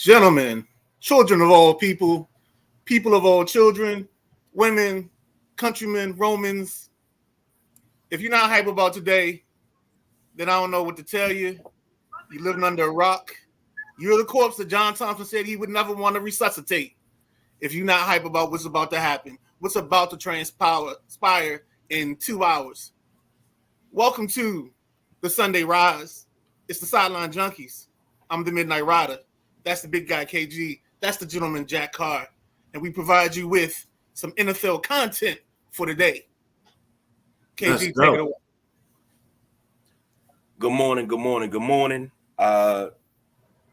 Gentlemen, children of all people, people of all children, women, countrymen, Romans, if you're not hype about today, then I don't know what to tell you. You're living under a rock. You're the corpse that John Thompson said he would never want to resuscitate. If you're not hype about what's about to happen, what's about to transpire in 2 hours. Welcome to the Sunday Rise. It's the Sideline Junkies. I'm the Midnight Rider. That's the big guy KG. That's the gentleman Jack Carr. And we provide you with some NFL content for the day. KG, take it away. Good morning.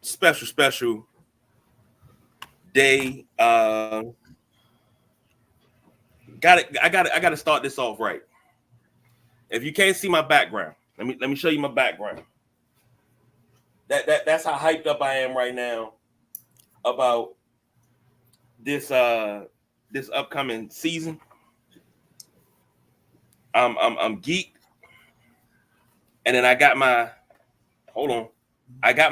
Special day. I gotta start this off right. If you can't see my background, let me show you my background. That's how hyped up I am right now about this upcoming season. I'm geeked. And then I got my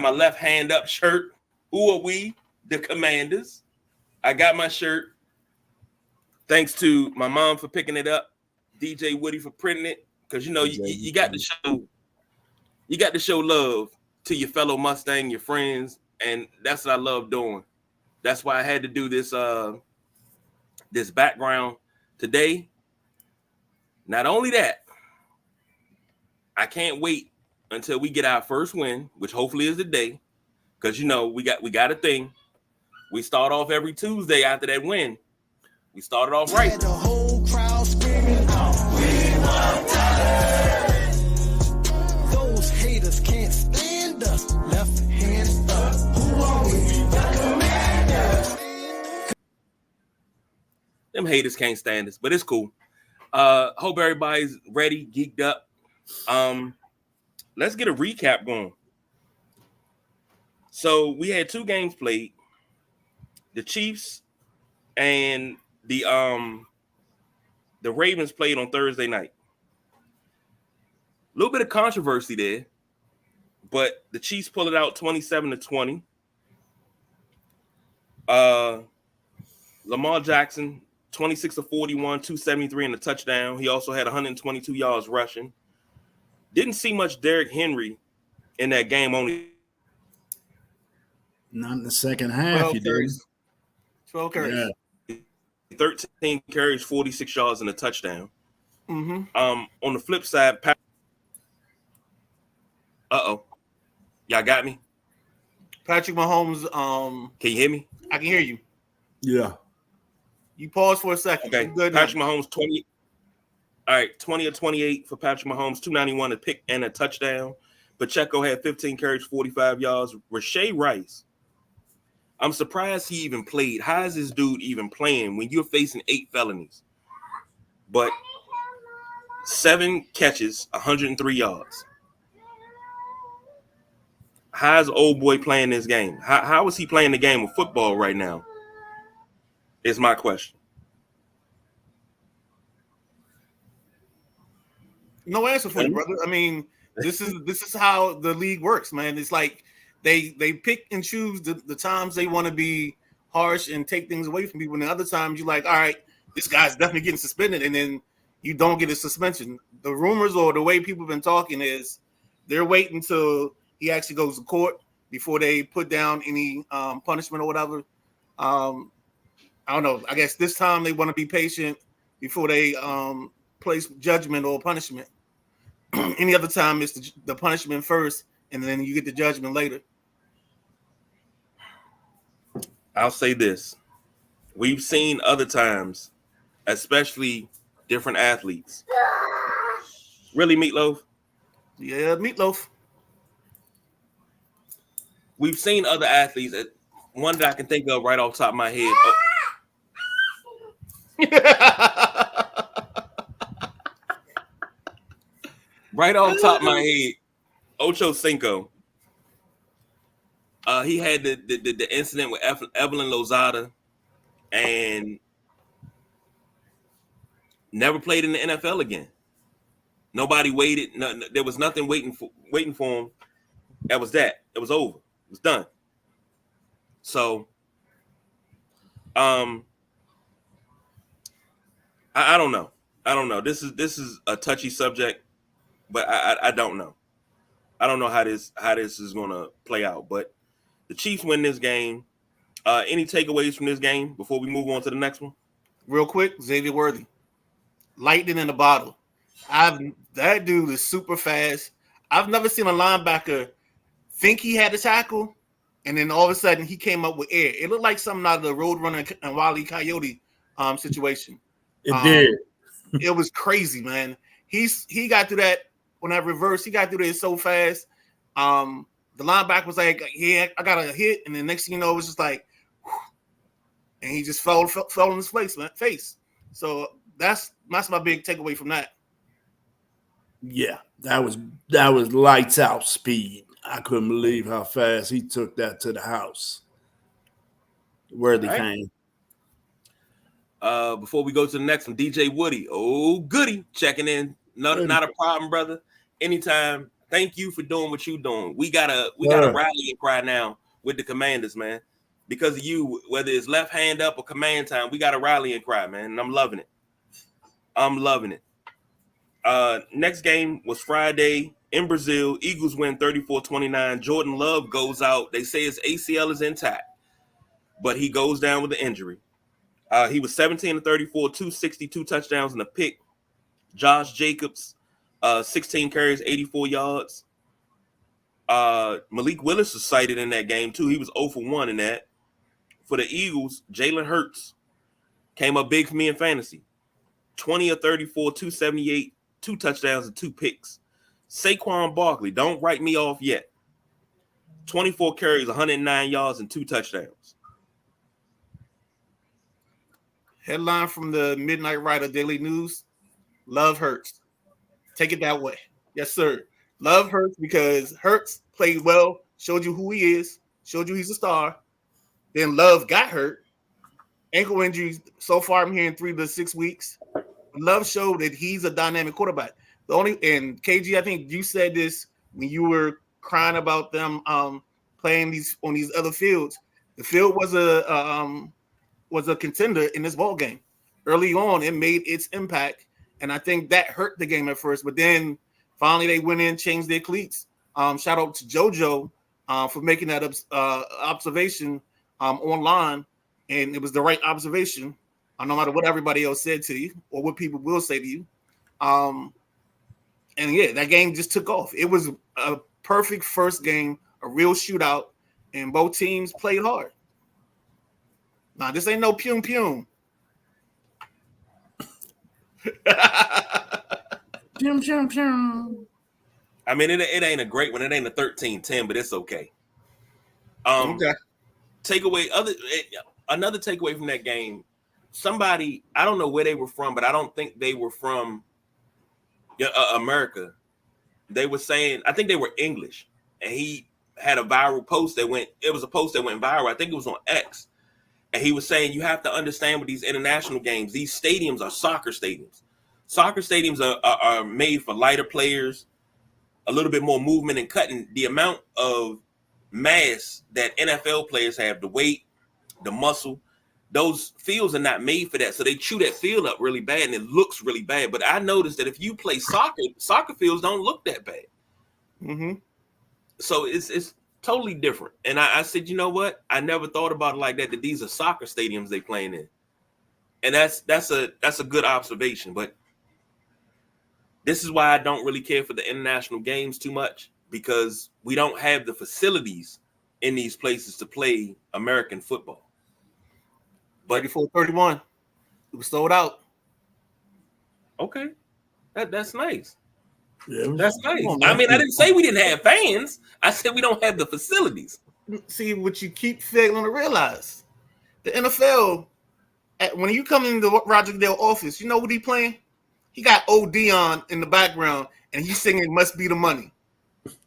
left hand up shirt. Who are we? The Commanders. I got my shirt. Thanks to my mom for picking it up, DJ Woody for printing it. Because you got to show love to your fellow Mustang, your friends, and that's what I love doing. That's why I had to do this this background today. Not only that, I can't wait until we get our first win, which hopefully is today, because we got a thing. We start off every Tuesday after that win. We started off right. The whole crowd screaming, "We want talent." Those haters can't stand us. Left hand up. Who are we? The Commanders. Them haters can't stand us, but it's cool. Hope everybody's ready, geeked up. Let's get a recap going. So we had 2 games played. The Chiefs and the Ravens played on Thursday night. A little bit of controversy there, but the Chiefs pulled it out 27-20. Lamar Jackson, 26 of 41, 273 and a touchdown. He also had 122 yards rushing. Didn't see much Derrick Henry in that game. Only not in the second half. You did 12 carries. Yeah. 13 carries, 46 yards and a touchdown. Mm-hmm. On the flip side, y'all got me. Patrick Mahomes. Can you hear me? I can hear you. Yeah. You pause for a second. Okay. Good Patrick now. Mahomes 20. All right, 20 of 28 for Patrick Mahomes, 291 a pick and a touchdown. Pacheco had 15 carries, 45 yards. Rashee Rice, I'm surprised he even played. How is this dude even playing when you're facing 8 felonies? But 7 catches, 103 yards. How's old boy playing this game? How is he playing the game of football right now? Is my question. No answer for you, brother. I mean, this is how the league works, man. It's like they pick and choose the times they want to be harsh and take things away from people. And the other times you're like, all right, this guy's definitely getting suspended, and then you don't get a suspension. The rumors or the way people have been talking is they're waiting until he actually goes to court before they put down any punishment or whatever. I don't know. I guess this time they want to be patient before they place judgment or punishment. Any other time, it's the punishment first, and then you get the judgment later. I'll say this. We've seen other times, especially different athletes. Really, Meatloaf? Yeah, Meatloaf. We've seen other athletes. One that I can think of right off the top of my head. Right off the top of my head, Ocho Cinco. He had the incident with Evelyn Lozada and never played in the NFL again. Nobody waited. No, there was nothing waiting for him. That was that. It was over. It was done. So, I don't know. I don't know. This is a touchy subject, but I don't know. I don't know how this is gonna play out. But the Chiefs win this game. Any takeaways from this game before we move on to the next one? Real quick, Xavier Worthy, lightning in the bottle. That dude is super fast. I've never seen a linebacker think he had a tackle, and then all of a sudden he came up with air. It looked like something out of the Roadrunner and Wile E. Coyote situation. It did. It was crazy, man. He got through that when I reversed. He got through there so fast. The linebacker was like, "Yeah, I got a hit," and the next thing you know, it was just like, whew, and he just fell on his face. So that's my big takeaway from that. Yeah, that was lights out speed. I couldn't believe how fast he took that to the house. Worthy came. Before we go to the next one, DJ Woody. Oh, goody, checking in. Not a problem, brother. Anytime. Thank you for doing what you're doing. We gotta rally and cry now with the Commanders, man. Because of you, whether it's left hand up or command time, we gotta rally and cry, man. And I'm loving it. Next game was Friday in Brazil. Eagles win 34-29. Jordan Love goes out. They say his ACL is intact, but he goes down with the injury. He was 17-34, 262 touchdowns and a pick. Josh Jacobs, 16 carries, 84 yards. Malik Willis was cited in that game too. He was 0 for 1 in that. For the Eagles, Jalen Hurts came up big for me in fantasy. 20 of 34, 278, 2 touchdowns and 2 picks. Saquon Barkley, don't write me off yet. 24 carries, 109 yards and 2 touchdowns. Headline from the Midnight Rider Daily News: Love Hurts. Take it that way. Yes, sir. Love Hurts because Hurts played well, showed you who he is, showed you he's a star. Then Love got hurt. Ankle injuries so far I'm hearing 3 to 6 weeks. Love showed that he's a dynamic quarterback. And KG, I think you said this when you were crying about them playing on these other fields. The field was a contender in this ball game. Early on, it made its impact, and I think that hurt the game at first. But then finally, they went in, changed their cleats. Shout out to JoJo for making that observation online, and it was the right observation. No matter what everybody else said to you or what people will say to you. And yeah, that game just took off. It was a perfect first game, a real shootout, and both teams played hard. Nah, this ain't no pum pum. Pum, pum, pum. I mean, it ain't a great one. It ain't a 13-10, but it's okay. Okay. Another takeaway from that game. Somebody, I don't know where they were from, but I don't think they were from America. They were saying, I think they were English, and he had a viral post that went. It was a post that went viral. I think it was on X, and he was saying you have to understand with these international games, these stadiums are soccer stadiums. Soccer stadiums are made for lighter players, a little bit more movement and cutting. The amount of mass that NFL players have, the weight, the muscle. Those fields are not made for that. So they chew that field up really bad and it looks really bad. But I noticed that if you play soccer fields don't look that bad. Mm-hmm. So it's totally different. And I said, you know what? I never thought about it like that these are soccer stadiums they playing in. And that's a good observation. But this is why I don't really care for the international games too much, because we don't have the facilities in these places to play American football. But 34-31, it was sold out. Okay, that's nice. Yeah, That's nice. I mean, I didn't say we didn't have fans. I said we don't have the facilities. See, what you keep failing to realize, the NFL, when you come into Roger Goodell office, you know what he playing? He got old Dion in the background, and he's singing "Must Be the Money."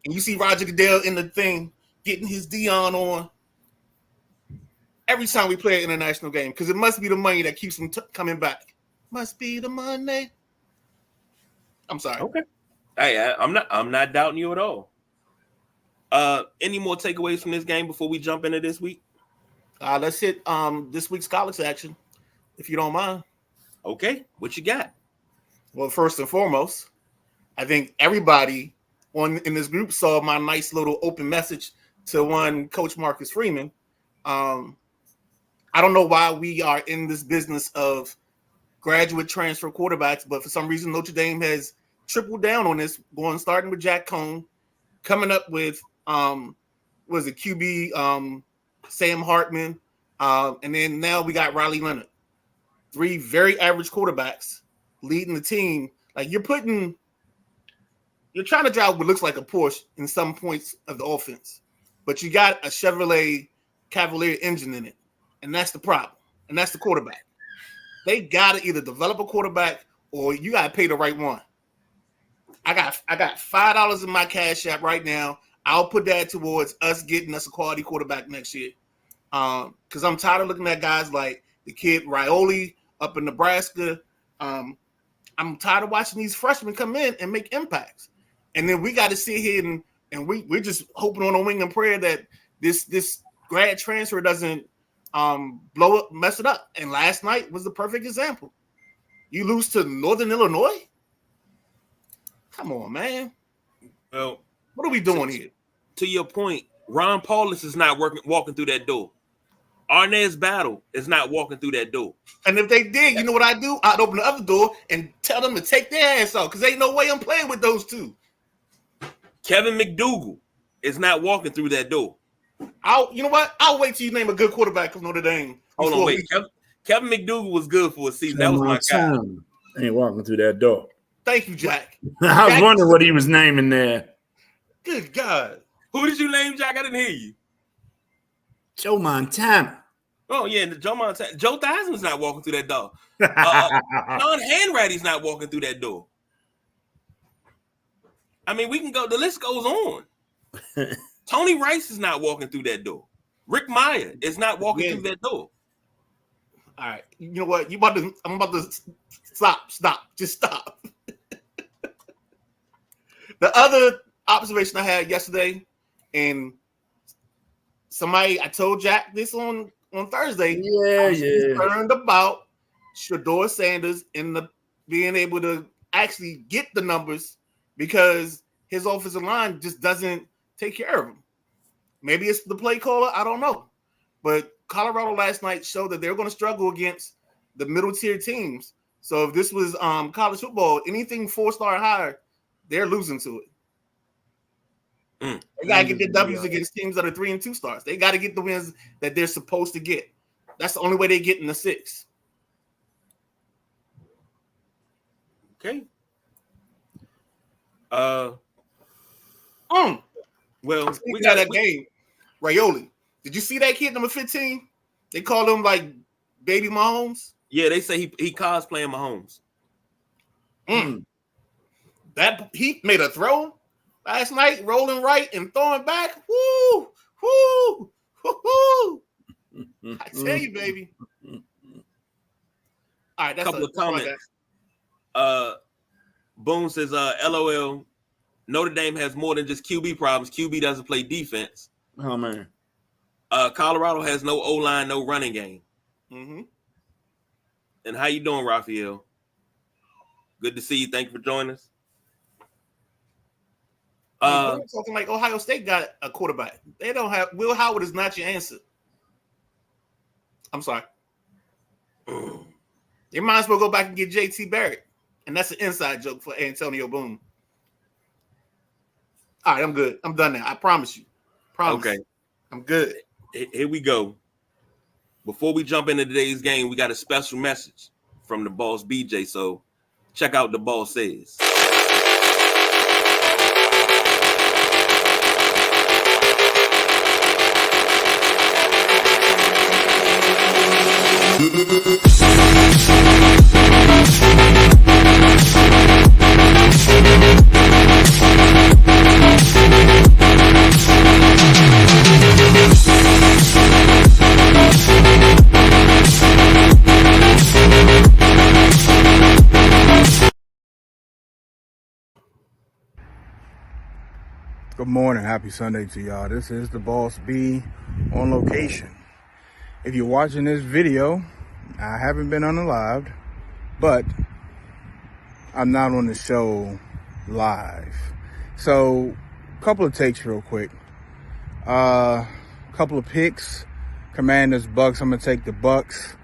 And you see Roger Goodell in the thing getting his Dion on every time we play an international game, because it must be the money that keeps him coming back. Must be the money. I'm sorry. Okay. Hey, I'm not doubting you at all. Any more takeaways from this game before we jump into this week? Let's hit this week's college action, if you don't mind. Okay, what you got? Well, first and foremost, I think everybody in this group saw my nice little open message to one Coach Marcus Freeman. I don't know why we are in this business of graduate transfer quarterbacks, but for some reason Notre Dame has tripled down on this, starting with Jack Cohn, coming up with QB Sam Hartman, and then now we got Riley Leonard. 3 very average quarterbacks leading the team. Like you're trying to drive what looks like a Porsche in some points of the offense, but you got a Chevrolet Cavalier engine in it, and that's the problem. And that's the quarterback. They gotta either develop a quarterback or you gotta pay the right one. I got $5 in my Cash App right now. I'll put that towards us getting us a quality quarterback next year. Because I'm tired of looking at guys like the kid Rioli up in Nebraska. I'm tired of watching these freshmen come in and make impacts. And then we got to sit here and we're just hoping on a wing and prayer that this grad transfer doesn't mess it up. And last night was the perfect example. You lose to Northern Illinois? Come on, man. Well, what are we doing here? To your point, Ron Paulus is not walking through that door. Arnaz Battle is not walking through that door. And if they did, you know what I'd do? I'd open the other door and tell them to take their ass out because ain't no way I'm playing with those two. Kevin McDougal is not walking through that door. You know what? I'll wait till you name a good quarterback from Notre Dame. Hold on, wait. Kevin McDougal was good for a season. That was my guy. Ain't walking through that door. Thank you, Jack. I was wondering what he was naming there. Good God. Who did you name, Jack? I didn't hear you. Joe Montana. Oh, yeah, Joe Montana. Joe Theismann's not walking through that door. John Hanratty's not walking through that door. I mean, we can go. The list goes on. Tony Rice is not walking through that door. Rick Meyer is not walking through that door. All right. You know what? I'm about to stop. Just stop. The other observation I had yesterday, and I told Jack this on Thursday. Yeah. Concerned about Shedeur Sanders and being able to actually get the numbers because his offensive line just doesn't take care of him. Maybe it's the play caller. I don't know. But Colorado last night showed that they're going to struggle against the middle tier teams. So if this was college football, anything 4-star higher, they're losing to it. They got to get their W's against teams that are 3 and 2 stars. They got to get the wins that they're supposed to get. That's the only way they get in the 6. Okay. Well, we got that game. Rioli. Did you see that kid number 15? They call him like Baby Mahomes. Yeah, they say he cosplaying Mahomes. That he made a throw last night, rolling right and throwing back. Woo! I tell you, baby. All right, that's couple of comments. Boone says, LOL, Notre Dame has more than just QB problems. QB doesn't play defense. Oh, man. Colorado has no O-line, no running game. Mm-hmm. And how you doing, Raphael? Good to see you. Thank you for joining us. Something like Ohio State got a quarterback. They don't have Will Howard is not your answer. I'm sorry. They might as well go back and get JT Barrett. And that's an inside joke for Antonio Boone. All right, I'm good. I'm done now. I promise you. Okay. I'm good. Here we go. Before we jump into today's game, we got a special message from the boss BJ. So check out the boss says. Good morning. Happy Sunday to y'all. This is the Boss B on location. if you're watching this video, I haven't been unalived, but I'm not on the show live. So, a couple of takes real quick. Couple of picks. Commanders, Bucks. I'm going to take the Bucks.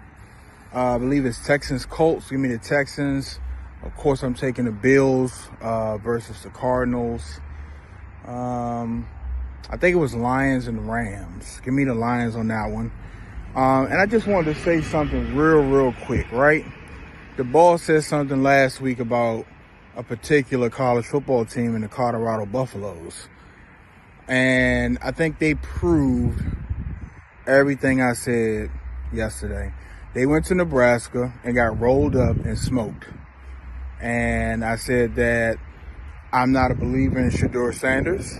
I believe it's Texans, Colts. Give me the Texans. Of course, I'm taking the Bills versus the Cardinals. I think it was Lions and Rams. Give me the Lions on that one. And I just wanted to say something real quick, right? The boss said something last week about a particular college football team in the Colorado Buffaloes. And I think they proved everything I said yesterday. They went to Nebraska and got rolled up and smoked. And I said that I'm not a believer in Shedeur Sanders,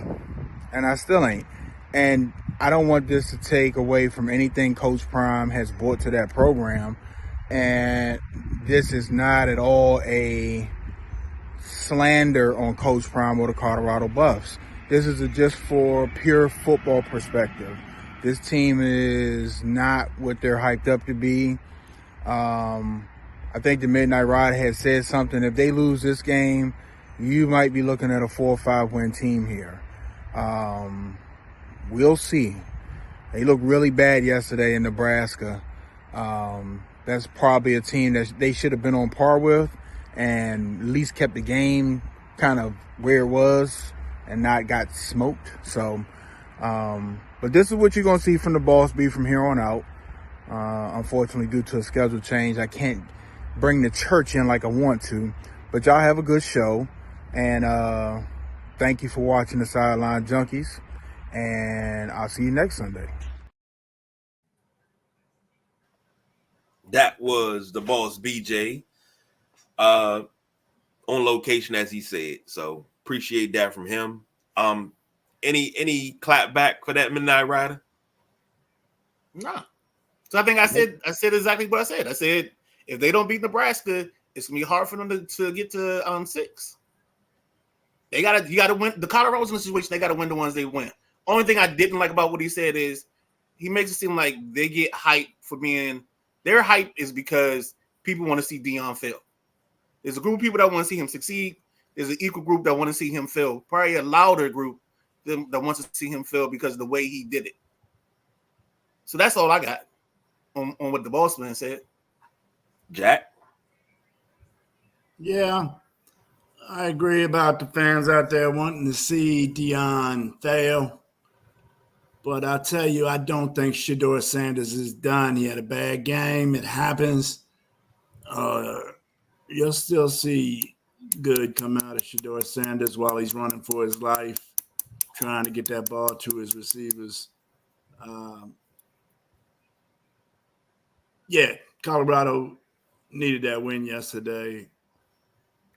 and I still ain't. And I don't want this to take away from anything Coach Prime has brought to that program. And this is not at all a slander on Coach Prime or the Colorado Buffs. This is just for pure football perspective. This team is not what they're hyped up to be. I think the Midnight Ride had said something. If they lose this game, you might be looking at a 4 or 5 win team here. We'll see. They looked really bad yesterday in Nebraska. That's probably a team that they should have been on par with and at least kept the game kind of where it was and not got smoked. So, but this is what you're going to see from the Boss B from here on out. Unfortunately, due to a schedule change, I can't bring the church in like I want to. But y'all have a good show. And thank you for watching the Sideline Junkies. And I'll see you next Sunday. That was the boss BJ on location, as he said. So appreciate that from him. Any clap back for that Midnight Rider? Nah. So I think I said exactly what I said. I said if they don't beat Nebraska, it's gonna be hard for them to get to 6. You gotta win. The Colorado's in a situation they gotta win the ones they win. Only thing I didn't like about what he said is he makes it seem like they get hype for being their hype is because people want to see Deion fail. There's a group of people that want to see him succeed. There's an equal group that want to see him fail. Probably a louder group that wants to see him fail because of the way he did it. So that's all I got on what the boss man said. Jack? Yeah, I agree about the fans out there wanting to see Deion fail. But I tell you, I don't think Shedeur Sanders is done. He had a bad game. It happens. You'll still see good come out of Shedeur Sanders while he's running for his life, trying to get that ball to his receivers. Colorado needed that win yesterday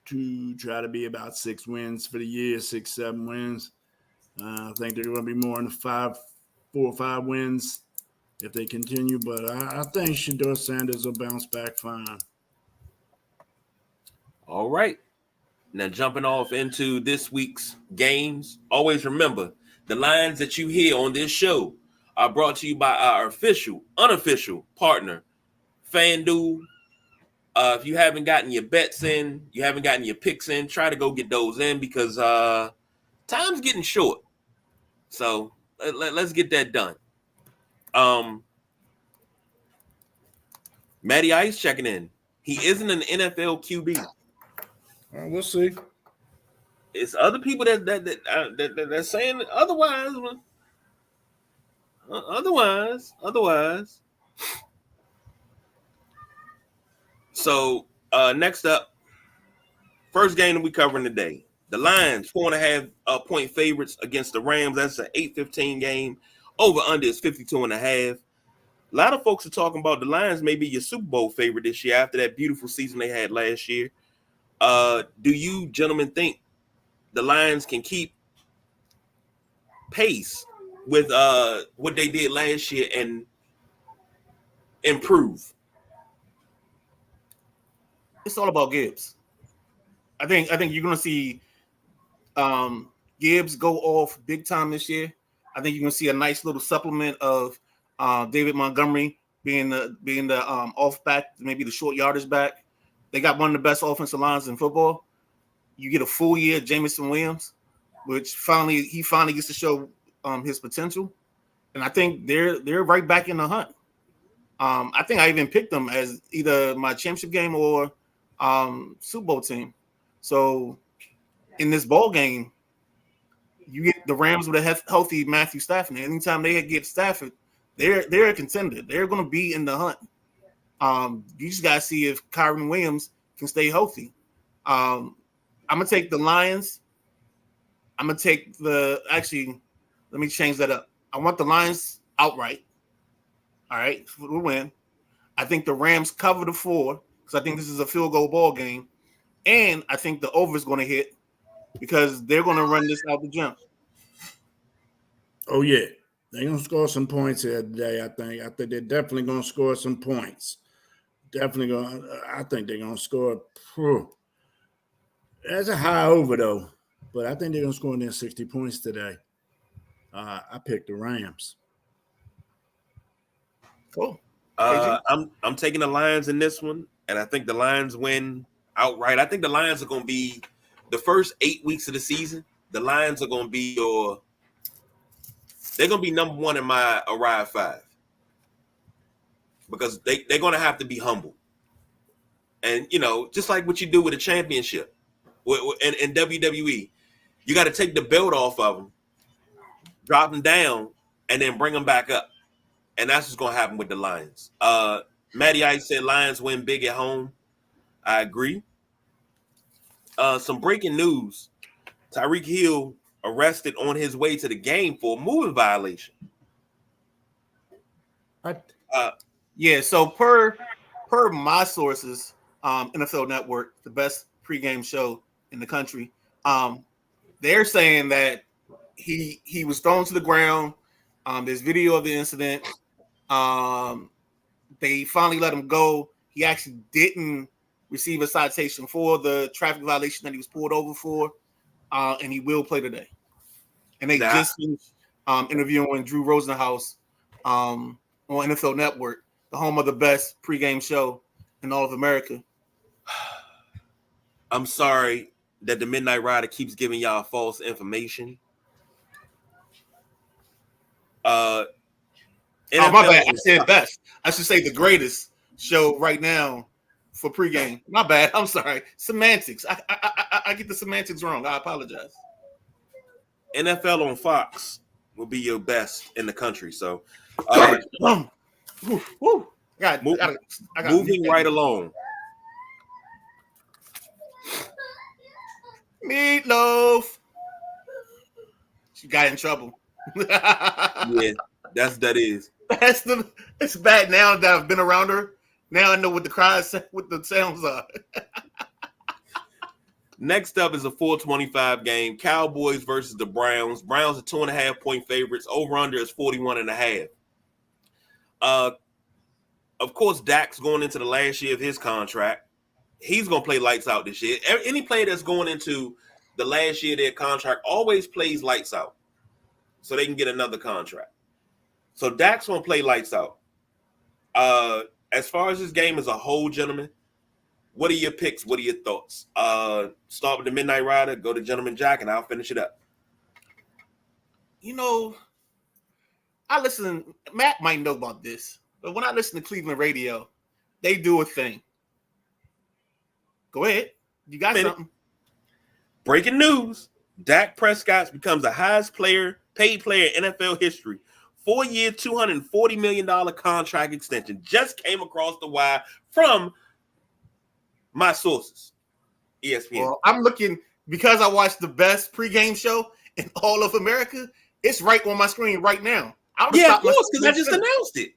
to try to be about 6 wins for the year, 6, 7 wins. I think they're going to be more in the 4 or 5 wins if they continue, but I think Shedeur Sanders will bounce back fine. All right. Now, jumping off into this week's games, always remember the lines that you hear on this show are brought to you by our unofficial partner, FanDuel. If you haven't gotten your bets in, you haven't gotten your picks in, try to go get those in because time's getting short. So let's get that done. Matty Ice checking in. He isn't an NFL QB. We'll see. It's other people that saying otherwise. Otherwise. So next up, first game that we covering today. The Lions 4.5 point favorites against the Rams. That's an 8-15 game. Over under is 52.5. A lot of folks are talking about the Lions may be your Super Bowl favorite this year after that beautiful season they had last year. Do you gentlemen think the Lions can keep pace with what they did last year and improve? It's all about Gibbs. I think you're gonna see Gibbs go off big time this year. I think you're gonna see a nice little supplement of David Montgomery being the off back, maybe the short yardage back. They got one of the best offensive lines in football. You get a full year of Jameson Williams, which he finally gets to show his potential. And I think they're right back in the hunt. I think I even picked them as either my championship game or Super Bowl team. So in this bowl game, you get the Rams with a healthy Matthew Stafford. And anytime they get Stafford, they're a contender. They're going to be in the hunt. You just got to see if Kyron Williams can stay healthy. I'm going to take the Lions. I'm going to take actually, let me change that up. I want the Lions outright. All right, we'll win. I think the Rams cover the 4 because I think this is a field goal ball game. And I think the over is going to hit because they're going to run this out the jump. Oh, yeah. They're going to score some points here today, I think. I think they're definitely going to score some points. I think they're going to score. That's a high over, though. But I think they're going to score near 60 points today. I picked the Rams. Cool. I'm taking the Lions in this one, and I think the Lions win outright. I think the Lions are going to be the first 8 weeks of the season. The Lions are going to be they're going to be number 1 in my Arrive 5 because they're going to have to be humble. And, just like what you do with a championship in WWE, you got to take the belt off of them, drop them down, and then bring them back up. And that's what's going to happen with the Lions. Matty Ice said Lions win big at home. I agree. Some breaking news. Tyreek Hill arrested on his way to the game for a moving violation. Yeah, so per my sources, NFL Network, the best pregame show in the country, they're saying that he was thrown to the ground. There's video of the incident. They finally let him go. He actually didn't receive a citation for the traffic violation that he was pulled over for, and he will play today. And they just finished interviewing Drew Rosenhaus on NFL Network, the home of the best pregame show in all of America. I'm sorry that the Midnight Rider keeps giving y'all false information. My bad. I said best. I should say the greatest show right now for pregame. My bad. I'm sorry. Semantics. I get the semantics wrong. I apologize. NFL on Fox will be your best in the country. So, moving right along. Meatloaf. She got in trouble. Yeah, that is. It's bad now that I've been around her. Now I know what the sounds are. Next up is a 425 game. Cowboys versus the Browns. Browns are 2.5-point favorites. Over-under is 41.5. Of course, Dak's going into the last year of his contract. He's going to play lights out this year. Any player that's going into the last year of their contract always plays lights out so they can get another contract. So Dak's going to play lights out. As far as this game as a whole, gentlemen, what are your picks? What are your thoughts? Start with the Midnight Rider, go to Gentleman Jack, and I'll finish it up. Matt might know about this, but when I listen to Cleveland radio, they do a thing. Go ahead. You got something. Breaking news. Dak Prescott becomes the highest paid player in NFL history. 4-year, $240 million contract extension just came across the wire from my sources, ESPN. Well, I'm looking because I watched the best pregame show in all of America. It's right on my screen right now. Yeah, of course, because I just announced it.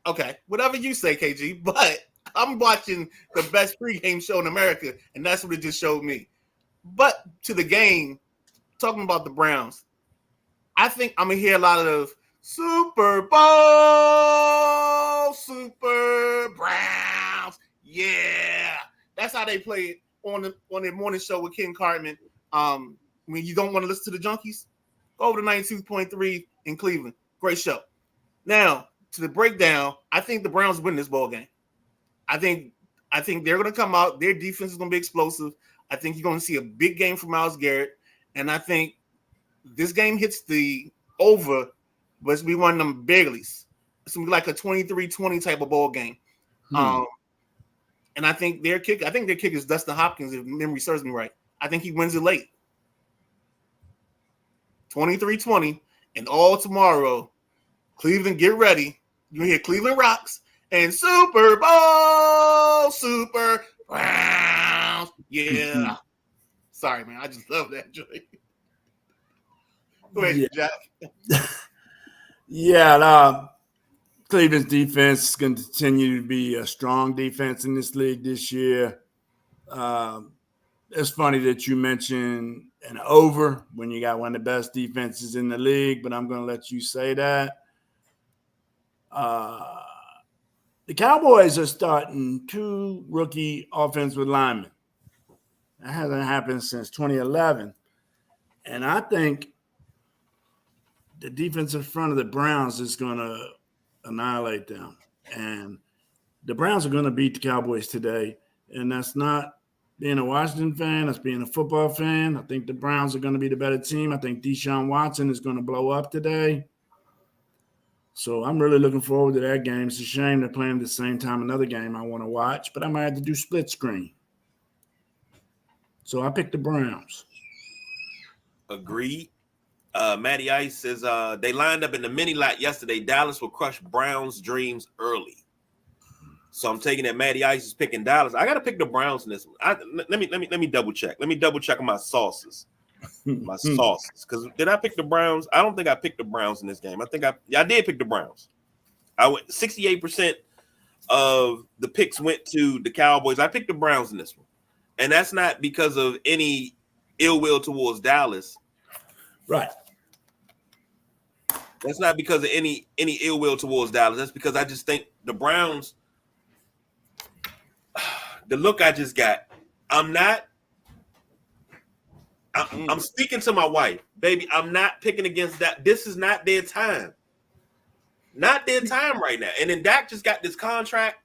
Okay, whatever you say, KG. But I'm watching the best pregame show in America, and that's what it just showed me. But to the game, talking about the Browns, I think I'm gonna hear a lot of Super Bowl, Super Browns. Yeah, that's how they play it on their morning show with Ken Cartman. When you don't want to listen to the Junkies, go over to 92.3 in Cleveland. Great show. Now, to the breakdown, I think the Browns win this ball game. I think they're going to come out. Their defense is going to be explosive. I think you're going to see a big game from Myles Garrett, and I think this game hits the over, but it's going to be one of them Baileys. It's going to be like a 23-20 type of ball game. And I think their kicker is Dustin Hopkins, if memory serves me right. I think he wins it late. 23-20, and all tomorrow, Cleveland, get ready. You hear Cleveland rocks and Super Bowl, Super Browns. Yeah. Sorry, man. I just love that joke. Go ahead, Jack. Yeah, Cleveland's defense is going to continue to be a strong defense in this league this year. It's funny that you mentioned an over when you got one of the best defenses in the league, but I'm going to let you say that. The Cowboys are starting 2 rookie offensive linemen. That hasn't happened since 2011. And I think the defensive front of the Browns is going to annihilate them. And the Browns are going to beat the Cowboys today. And that's not being a Washington fan. That's being a football fan. I think the Browns are going to be the better team. I think Deshaun Watson is going to blow up today. So I'm really looking forward to that game. It's a shame they're playing at the same time another game I want to watch, but I might have to do split screen. So I picked the Browns. Agreed. Matty Ice says they lined up in the mini lot yesterday. Dallas will crush Browns' dreams early. So I'm taking that Matty Ice is picking Dallas. I got to pick the Browns in this one. Let me double check. Let me double check on my sauces. Because did I pick the Browns? I don't think I picked the Browns in this game. I think I did pick the Browns. I went 68% of the picks went to the Cowboys. I picked the Browns in this one, and that's not because of any ill will towards Dallas. Right. That's not because of any ill will towards Dallas. That's because I just think the Browns. The look I just got. I'm speaking to my wife, baby. I'm not picking against that. This is not their time. Not their time right now. And then Dak just got this contract.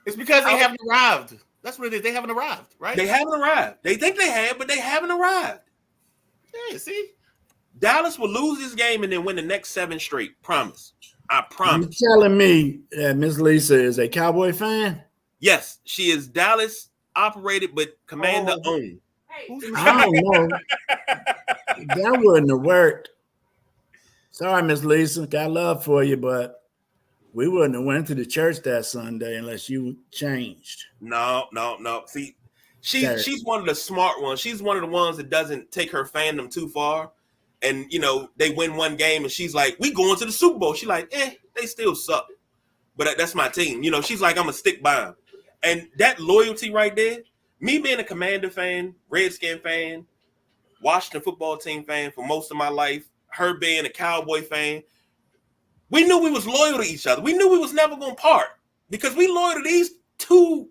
It's because they haven't arrived. That's what it is. They haven't arrived, right? They haven't arrived. They think they have, but they haven't arrived. Yeah, see? Dallas will lose this game and then win the next 7 straight. Promise. I promise. You're telling me that Miss Lisa is a Cowboy fan? Yes, she is Dallas operated, but Commander owned. I don't know. That wouldn't have worked. Sorry, Miss Lisa. Got love for you, but we wouldn't have went to the church that Sunday unless you changed. No. See, she's one of the smart ones. She's one of the ones that doesn't take her fandom too far. And, they win one game and she's like, we going to the Super Bowl. She's like, they still suck. But that's my team. She's like, I'm going to stick by them. And that loyalty right there, me being a Commander fan, Redskin fan, Washington football team fan for most of my life, her being a Cowboy fan, we knew we was loyal to each other. We knew we was never going to part because we loyal to these 2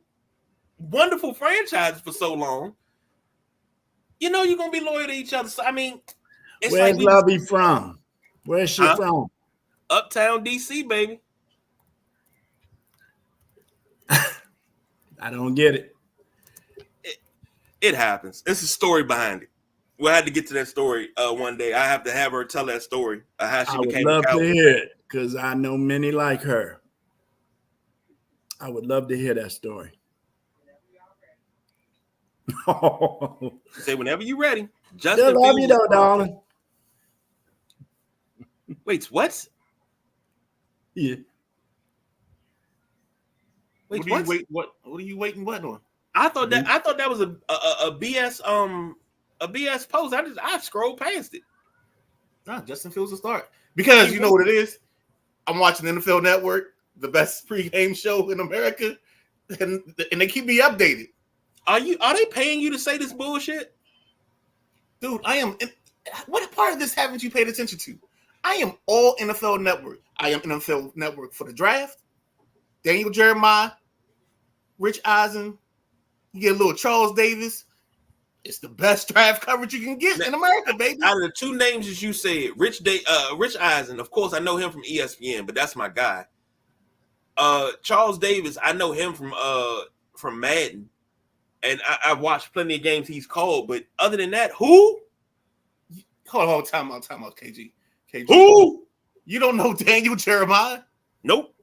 wonderful franchises for so long. You're going to be loyal to each other. So, I mean, it's where's like Lovey from? Where's she from? Uptown DC, baby. I don't get it. It happens. It's a story behind it. We'll have to get to that story one day. I have to have her tell that story. How she became I would love a Cowboy. to hear it because I know many like her. I would love to hear that story. Say whenever you're ready. Still love you though, darling. Wait, what? Yeah. Wait, What are you waiting what on? I thought that was a BS a BS post. I scrolled past it. Nah, Justin Fields will start. Because you know what it is? I'm watching NFL Network, the best pregame show in America, and they keep me updated. Are they paying you to say this bullshit? Dude, I am. What part of this haven't you paid attention to? I am all NFL Network. I am NFL Network for the draft. Daniel Jeremiah, Rich Eisen. You get a little Charles Davis. It's the best draft coverage you can get in America, baby. Out of the two names that you said, Rich Eisen, of course, I know him from ESPN, but that's my guy. Charles Davis, I know him from Madden, and I've watched plenty of games he's called. But other than that, who? Hold on, time out, KG. Who? You don't know Daniel Jeremiah? Nope.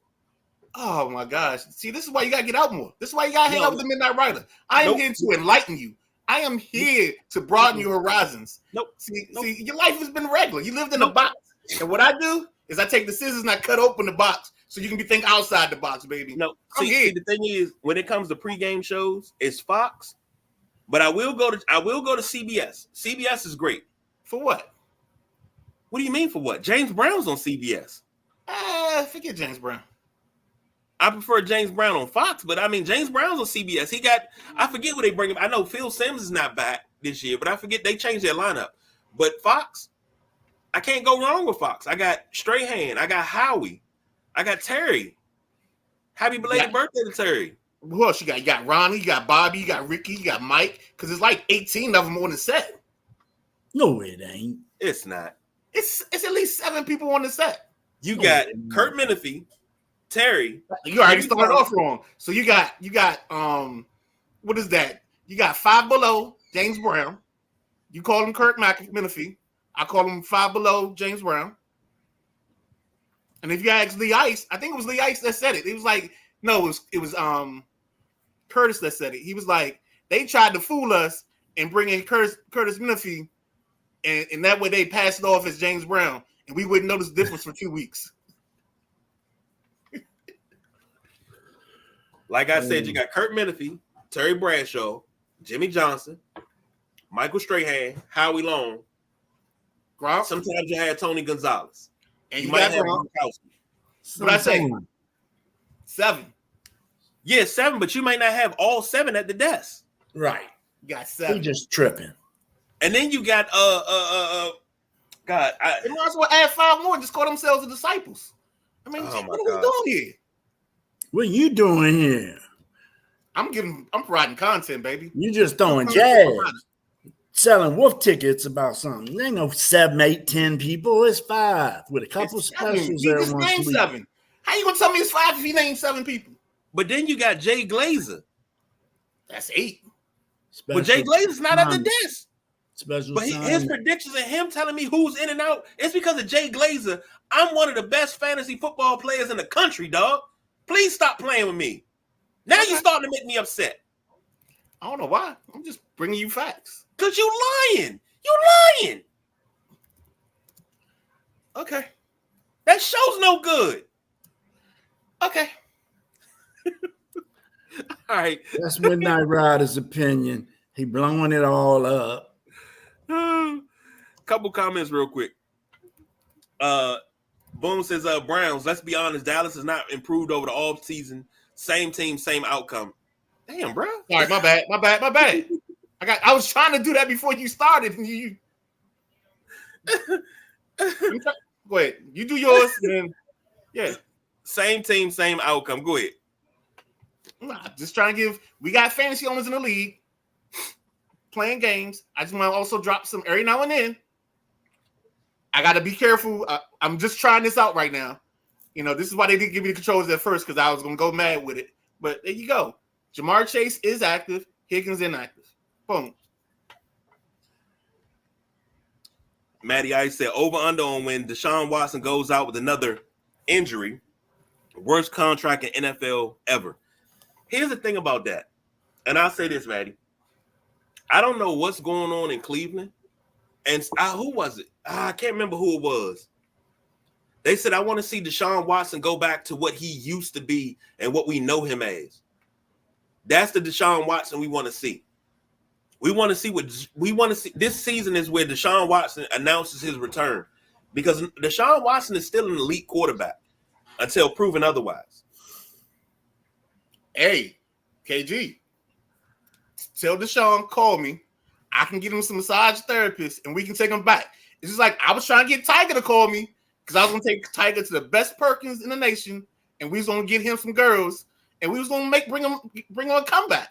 Oh my gosh! See, this is why you gotta get out more. This is why you gotta hang out with the Midnight Rider. I am here to enlighten you. I am here to broaden your horizons. See, your life has been regular. You lived in a box, and what I do is I take the scissors and I cut open the box so you can think outside the box, baby. See, the thing is, when it comes to pregame shows, it's Fox, but I will go to CBS. CBS is great. For what? What do you mean for what? James Brown's on CBS. Forget James Brown. I prefer James Brown on Fox, but I mean James Brown's on CBS. I forget what they bring him. I know Phil Simms is not back this year, but I forget they changed their lineup. But Fox, I can't go wrong with Fox. I got Strahan, I got Howie, I got Terry. Happy belated birthday to Terry. Who else you got? You got Ronnie, you got Bobby, you got Ricky, you got Mike, because it's like 18 of them on the set. No, it ain't. It's not. It's at least 7 people on the set. You got Kurt Menefee, Terry. You already started off wrong. So you got what is that? You got Five Below James Brown. You call him Kurt Menefee. I call him Five Below James Brown. And if you ask Lee Ice, I think it was Lee Ice that said it. It was like, no, it was Curtis that said it. He was like, they tried to fool us and bring in Curtis Menefee, and that way they passed it off as James Brown, and we wouldn't notice the difference for 2 weeks. Like I said, you got Kurt Menefee, Terry Bradshaw, Jimmy Johnson, Michael Strahan, Howie Long. Gronk. Sometimes you had Tony Gonzalez. And you might have Gronkowski. What I say? 7. Yeah, 7, but you might not have all 7 at the desk. Right. You got 7. He just tripping. And then you got they might as well add 5 more. Just call themselves the disciples. I mean, what are we doing here? What are you doing here? I'm providing content, baby. You just throwing jazz. Selling wolf tickets about something. There ain't no 7, 8, 10 people. It's 5 with a couple specials there. Just name 7. How you gonna tell me it's 5 if you name 7 people? But then you got Jay Glazer. That's 8. But Jay Glazer's not at the desk. Special but his predictions and him telling me who's in and out, it's because of Jay Glazer. I'm one of the best fantasy football players in the country, dog. Please stop playing with me. Now you're starting to make me upset. I don't know why. I'm just bringing you facts. Because you lying. Okay. That show's no good. Okay. All right. That's Midnight Rider's opinion. He blowing it all up. Couple comments real quick. Boom says, Browns, let's be honest, Dallas has not improved over the off season. Same team, same outcome. Damn, bro. All right, my bad. I was trying to do that before you started. And you go ahead. You do yours, and then yeah. Same team, same outcome. Go ahead. Nah, just trying to give. We got fantasy owners in the league playing games. I just want to also drop some every now and then. I got to be careful. I'm just trying this out right now. You know, this is why they didn't give me the controls at first, because I was going to go mad with it. But there you go. Jamar Chase is active. Higgins inactive. Boom. Matty Ice said over under on when Deshaun Watson goes out with another injury. Worst contract in NFL ever. Here's the thing about that. And I'll say this, Matty. I don't know what's going on in Cleveland. And who was it? I can't remember who it was. They said, I want to see Deshaun Watson go back to what he used to be and what we know him as. That's the Deshaun Watson we want to see. We want to see this season is where Deshaun Watson announces his return, because Deshaun Watson is still an elite quarterback until proven otherwise. Hey, KG, tell Deshaun, call me. I can get him some massage therapists and we can take him back. It's just like I was trying to get Tiger to call me because I was going to take Tiger to the best Perkins in the nation, and we was going to get him some girls, and we was going to bring him a comeback.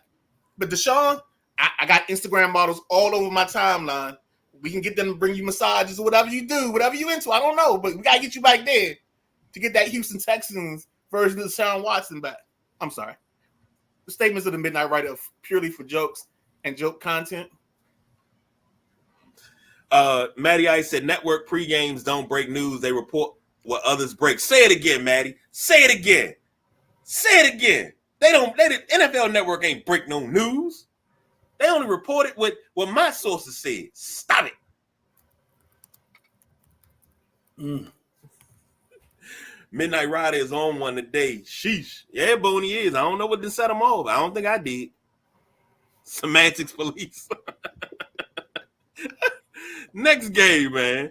But Deshaun, I got Instagram models all over my timeline. We can get them to bring you massages or whatever you do, whatever you into. I don't know, but we gotta get you back there to get that Houston Texans version of Deshaun Watson back. I'm sorry. The statements of the Midnight Rider are purely for jokes and joke content. Matty Ice said network pre-games don't break news. They report what others break. Say it again, Matty. Say it again. Say it again. The NFL Network ain't break no news. They only reported what my sources said. Stop it. Midnight Rider is on one today. Sheesh. Yeah, Boney is. I don't know what to set him off. I don't think I did. Semantics police. Next game, man.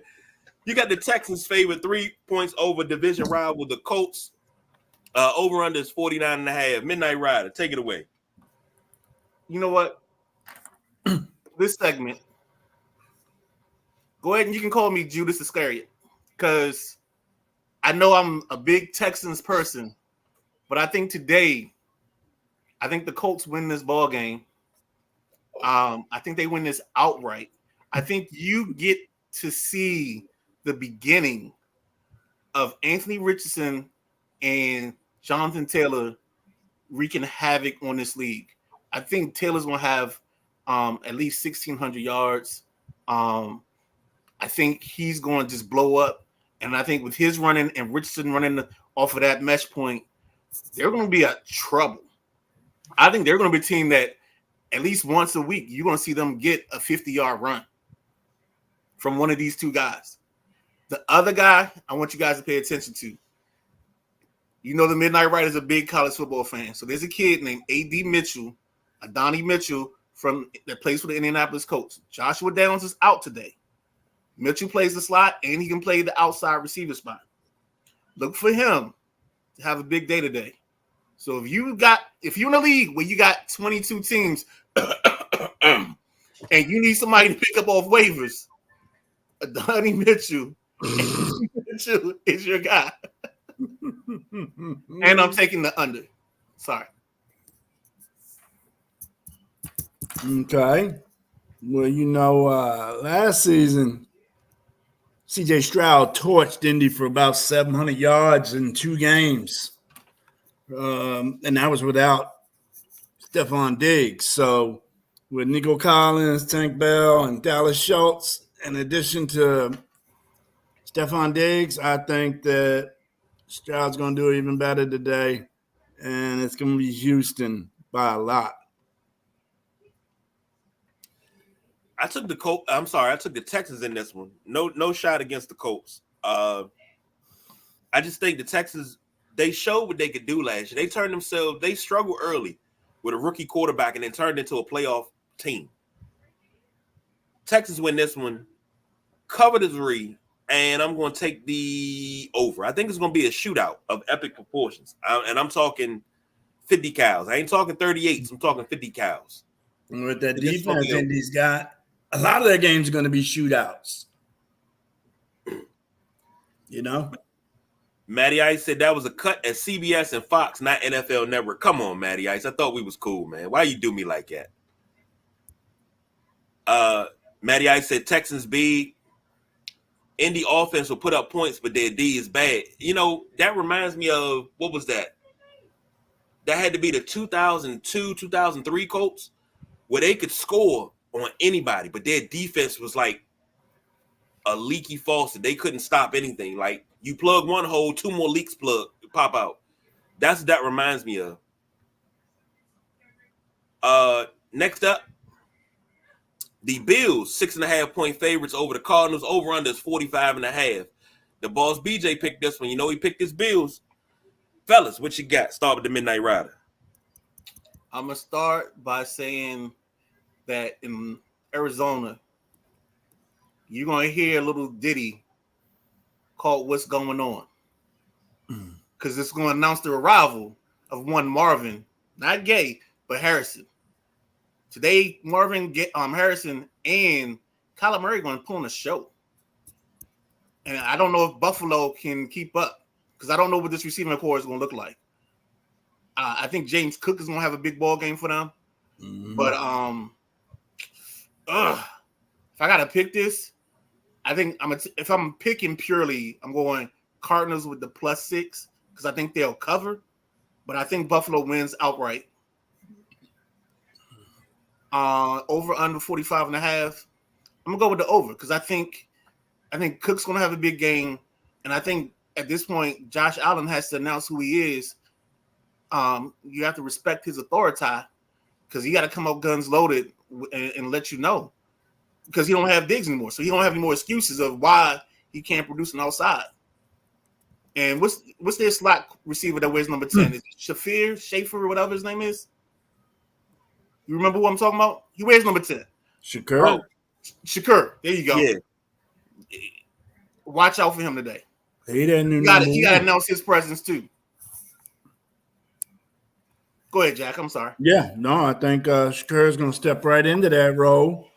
You got the Texans favored 3 points over division rival the Colts. Over under is 49.5. Midnight Rider, take it away. You know what? This segment, go ahead and you can call me Judas Iscariot because I know I'm a big Texans person, but I think today, I think the Colts win this ball game. I think they win this outright. I think you get to see the beginning of Anthony Richardson and Jonathan Taylor wreaking havoc on this league. I think Taylor's going to have at least 1,600 yards. I think he's going to just blow up. And I think with his running and Richardson running off of that mesh point, they're going to be a trouble. I think they're going to be a team that at least once a week, you're going to see them get a 50-yard run from one of these two guys. The other guy I want you guys to pay attention to. You know the Midnight Rider is a big college football fan. So there's a kid named A.D. Mitchell, Adonai Mitchell, that plays for the Indianapolis Colts. Joshua Downs is out today. Mitchell plays the slot, and he can play the outside receiver spot. Look for him to have a big day today. So if you're in a league where you got 22 teams and you need somebody to pick up off waivers, Adonai Mitchell is your guy. And I'm taking the under. Sorry. Okay. Well, last season, C.J. Stroud torched Indy for about 700 yards in 2 games. And that was without Stephon Diggs. So with Nico Collins, Tank Bell, and Dallas Schultz, in addition to Stephon Diggs, I think that Stroud's going to do even better today. And it's going to be Houston by a lot. I took the Texans in this one. No shot against the Colts. I just think the Texans, they showed what they could do last year. They struggled early with a rookie quarterback and then turned into a playoff team. Texans win this one, cover the 3, and I'm going to take the over. I think it's going to be a shootout of epic proportions. And I'm talking 50 cows. I ain't talking 38s. I'm talking 50 cows. And with that defense Indy's got, a lot of their games are going to be shootouts. You know? Matty Ice said that was a cut at CBS and Fox, not NFL Network. Come on, Matty Ice. I thought we was cool, man. Why you do me like that? Matty Ice said Texans big. Indy offense will put up points, but their D is bad. You know, that reminds me of, what was that? That had to be the 2002, 2003 Colts, where they could score on anybody, but their defense was like a leaky faucet. They couldn't stop anything. Like, you plug one hole, 2 more leaks pop out. That's what that reminds me of. Next up, the Bills, 6.5-point favorites over the Cardinals. Over under is 45.5. The boss BJ picked this one. You know he picked his Bills. Fellas, what you got? Start with the Midnight Rider. I'm going to start by saying that in Arizona, you're going to hear a little ditty called What's Going On. Because it's going to announce the arrival of one Marvin, not Gaye, but Harrison. Today, Harrison and Kyler Murray are going to put on a show. And I don't know if Buffalo can keep up because I don't know what this receiving core is going to look like. I think James Cook is going to have a big ball game for them. Mm-hmm. But If I gotta pick this, I think if I'm picking purely, I'm going Cardinals with the +6 because I think they'll cover, but I think Buffalo wins outright. Over under 45.5. I'm gonna go with the over because I think Cook's gonna have a big game, and I think at this point Josh Allen has to announce who he is. You have to respect his authority because he got to come up guns loaded and let you know. Because he don't have Diggs anymore, so he don't have any more excuses of why he can't produce an outside. And what's their slot receiver that wears number 10? Is it Schaefer, whatever his name is? You remember what I'm talking about? He wears number 10. Shakur. Shakur. There you go. Yeah. Watch out for him today. He didn't. He got to announce his presence too. Go ahead, Jack. I'm sorry. Yeah, no, I think Shakur is going to step right into that role.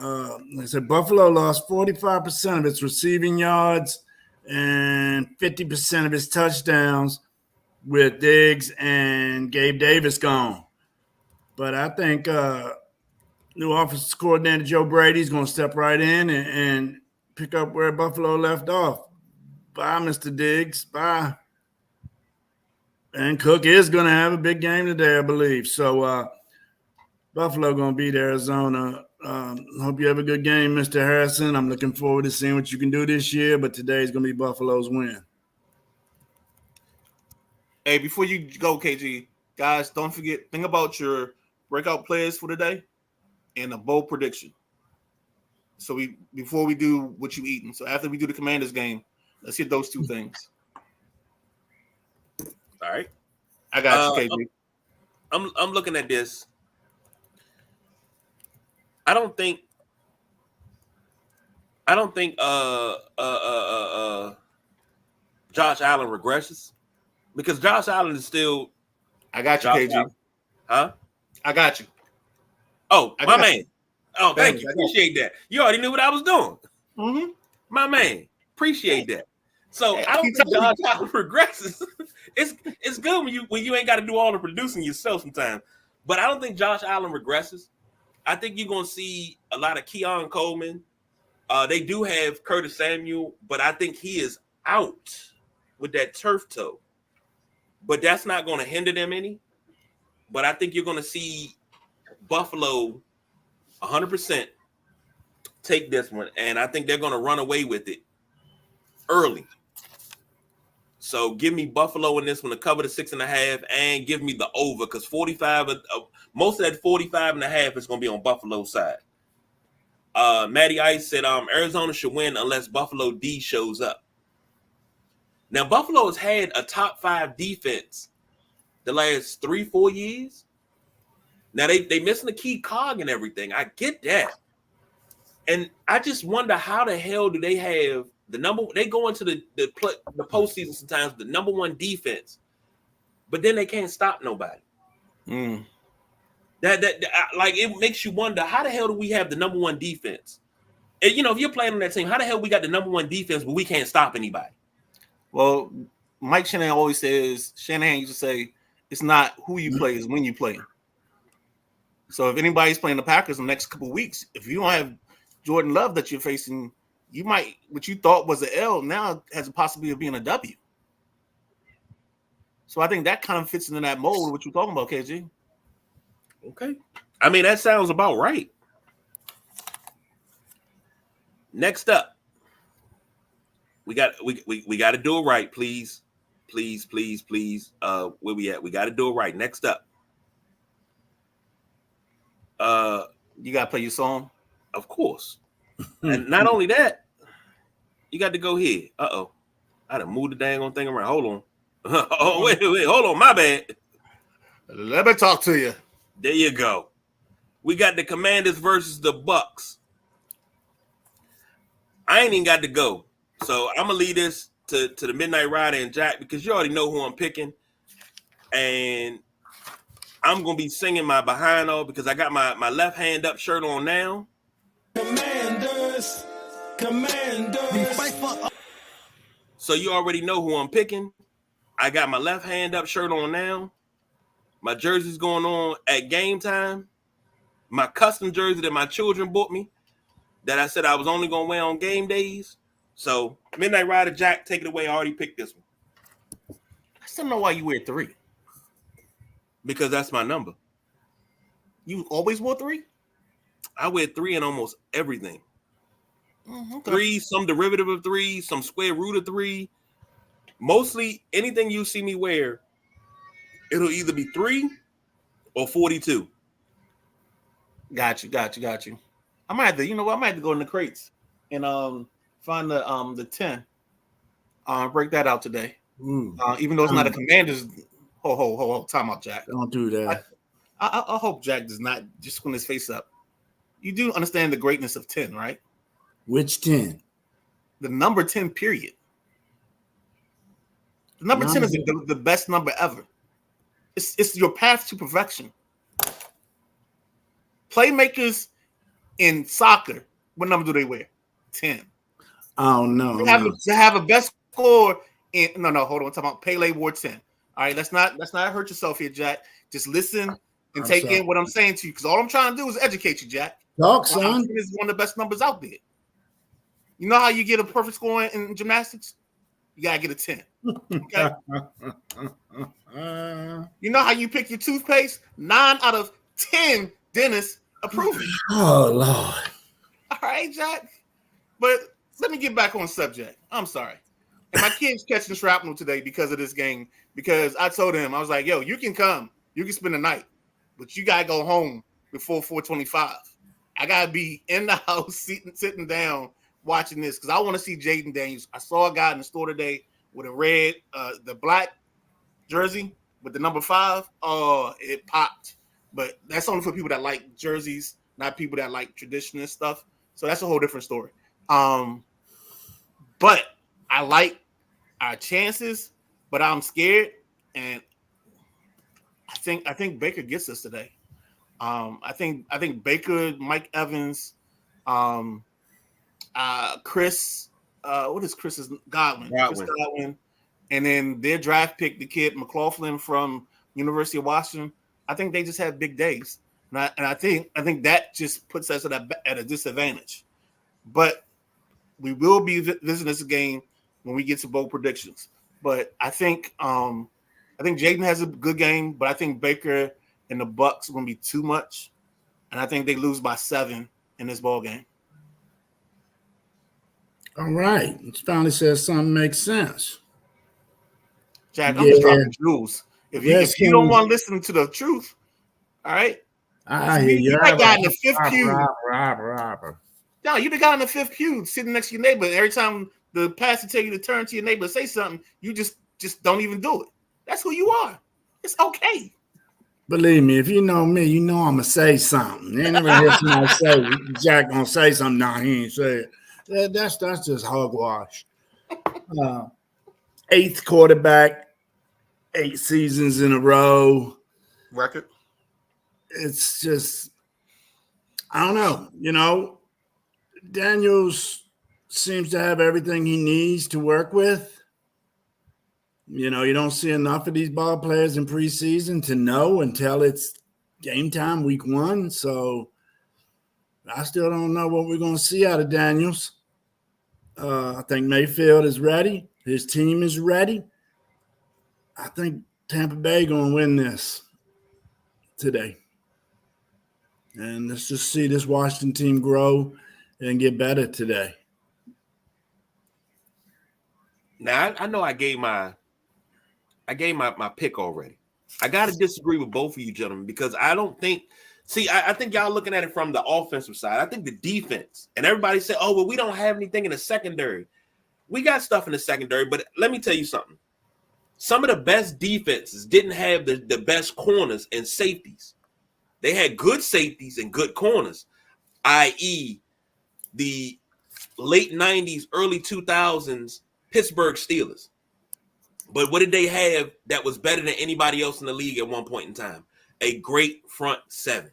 They said Buffalo lost 45% of its receiving yards and 50% of its touchdowns with Diggs and Gabe Davis gone. But I think new offensive coordinator Joe Brady is going to step right in and pick up where Buffalo left off. Bye, Mr. Diggs. Bye. And Cook is going to have a big game today, I believe. So Buffalo going to beat Arizona. Hope you have a good game, Mr. Harrison. I'm looking forward to seeing what you can do this year, but today is going to be Buffalo's win. Hey, before you go, KG, guys, don't forget, think about your breakout players for today and a bold prediction. So before we do what you eating. So after we do the Commanders game, let's hit those two things. All right. I got you, KG. I'm looking at this. I don't think Josh Allen regresses because Josh Allen is still. I got you, KG. Allen. Huh? I got you. Oh, my man. You. Oh, thank you. Appreciate that. You already knew what I was doing. Mm-hmm. My man. Appreciate that. So Hey, I don't think Josh Allen regresses. It's good when you ain't got to do all the producing yourself sometimes. But I don't think Josh Allen regresses. I think you're going to see a lot of Keon Coleman. They do have Curtis Samuel, but I think he is out with that turf toe. But that's not going to hinder them any. But I think you're going to see Buffalo 100% take this one, and I think they're going to run away with it early. So give me Buffalo in this one to cover the 6.5 and give me the over because 45 most of that 45.5 is going to be on Buffalo's side. Matty Ice said Arizona should win unless Buffalo D shows up. Now, Buffalo has had a top 5 defense the last 3-4 years. Now, they missing the key cog and everything. I get that. And I just wonder how the hell do they have the number? They go into the postseason sometimes the number 1 defense, but then they can't stop nobody. That like it makes you wonder how the hell do we have the number 1 defense? And if you're playing on that team, how the hell we got the number 1 defense, but we can't stop anybody? Well, Mike Shanahan always says, Shanahan used to say, it's not who you play, it's when you play. So if anybody's playing the Packers in the next couple of weeks, if you don't have Jordan Love that you're facing, you might, what you thought was an L now has a possibility of being a W. So I think that kind of fits into that mold of what you're talking about, KG. Okay. I mean, that sounds about right. Next up, we got to do it right, please. Please. Where we at? We got to do it right. Next up. You got to play your song? Of course. And not only that, you got to go here. Uh-oh. I done moved the dang on thing around. Hold on. Oh, wait. Hold on. My bad. Let me talk to you. There you go. We got the Commanders versus the Bucks. I ain't even got to go. So I'm going to leave this to the Midnight Rider and Jack because you already know who I'm picking. And I'm going to be singing my behind off because I got my left hand up shirt on now. Commanders. So you already know who I'm picking. I got my left hand up shirt on now. My jersey's going on at game time. my custom jersey that my children bought me that I said I was only going to wear on game days. So, Midnight Rider Jack, take it away. I already picked this one. I still don't know why you wear 3. Because that's my number. You always wore 3? I wear 3 in almost everything. Okay. 3, some derivative of 3, some square root of 3. Mostly anything you see me wear, it'll either be 3 or 42. Got you. I might have to, you know what? I might have to go in the crates and find the 10. Break that out today. Even though it's not a Commanders. Ho, time out, Jack. Don't do that. I hope Jack does not just squint his face up. You do understand the greatness of 10, right? Which 10? The number 10, period. The number 10 is the best number ever. It's your path to perfection. Playmakers in soccer, what number do they wear? 10. Oh, no. To have a best score in no, hold on. I'm talking about Pele wore 10. All right, let's not hurt yourself here, Jack. Just listen and take in what I'm saying to you, because all I'm trying to do is educate you, Jack. Talk, son. 10 is one of the best numbers out there. You know how you get a perfect score in gymnastics? You gotta get a 10. Okay. You know how you pick your toothpaste? 9 out of 10 dentists approve it. Oh, Lord. All right, Jack. But let me get back on subject. I'm sorry. And my kid's catching shrapnel today because of this game. Because I told him, I was like, yo, you can come. You can spend the night. But you got to go home before 4:25. I got to be in the house sitting down watching this because I want to see Jaden Daniels. I saw a guy in the store today with a red, the black jersey with the number 5. Oh, it popped. But that's only for people that like jerseys, not people that like traditional stuff. So that's a whole different story. But I like our chances, but I'm scared, and I think Baker gets us today. I think Baker, Mike Evans, Chris, what is Chris's Godwin? Chris Godwin, and then their draft pick, the kid McLaughlin from University of Washington. I think they just have big days, and I think that just puts us at a disadvantage. But we will be visiting this game when we get to bowl predictions. But I think Jaden has a good game, but I think Baker and the Bucks are going to be too much, and I think they lose by 7 in this ball game. All right. It finally says something makes sense. Jack, I'm just dropping jewels. If you don't want to listen to the truth, all right? I hear you. You might got in the 5th pew. No, you the guy in the 5th pew sitting next to your neighbor. Every time the pastor tell you to turn to your neighbor and say something, you just don't even do it. That's who you are. It's okay. Believe me, if you know me, you know I'm going to say something. You never hear somebody say, Jack going to say something. No, he ain't say it. That's just hogwash. 8th quarterback, 8 seasons in a row. Record. It's just, I don't know. You know, Daniels seems to have everything he needs to work with. You know, you don't see enough of these ball players in preseason to know until it's game time, week 1. So I still don't know what we're going to see out of Daniels. I think Mayfield is ready. His team is ready. I think Tampa Bay going to win this today. And let's just see this Washington team grow and get better today. Now, I know I gave my pick already. I got to disagree with both of you gentlemen because I don't think – I think y'all looking at it from the offensive side. I think the defense – and everybody said, oh, well, we don't have anything in the secondary. We got stuff in the secondary, but let me tell you something. Some of the best defenses didn't have the best corners and safeties. They had good safeties and good corners, i.e. the late 90s, early 2000s Pittsburgh Steelers. But what did they have that was better than anybody else in the league at one point in time? A great front 7.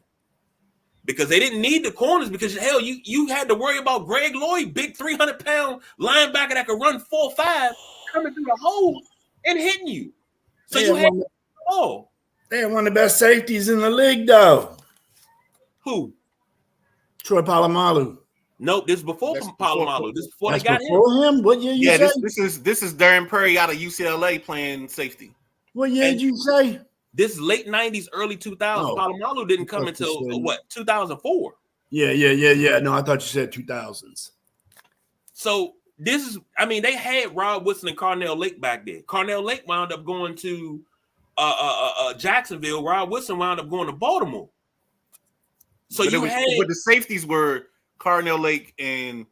Because they didn't need the corners because, hell, you had to worry about Greg Lloyd, big 300-pound linebacker that could run 4.5, coming through the hole and hitting you. So you had They had one of the best safeties in the league, though. Who? Troy Polamalu. Nope, this is before That's before- Palomalu. This is before That's they got before him. him. What year you Yeah, say? this is Darren Perry out of UCLA playing safety. What year And- did you say? This is late 90s, early 2000s. Oh. Palomalu didn't come I thought you until said- what, 2004. Yeah. No, I thought you said 2000s. So this is, I mean, they had Rod Woodson and Carnell Lake back then. Carnell Lake wound up going to Jacksonville. Rod Woodson wound up going to Baltimore. So But you but had, the safeties were Carnell Lake and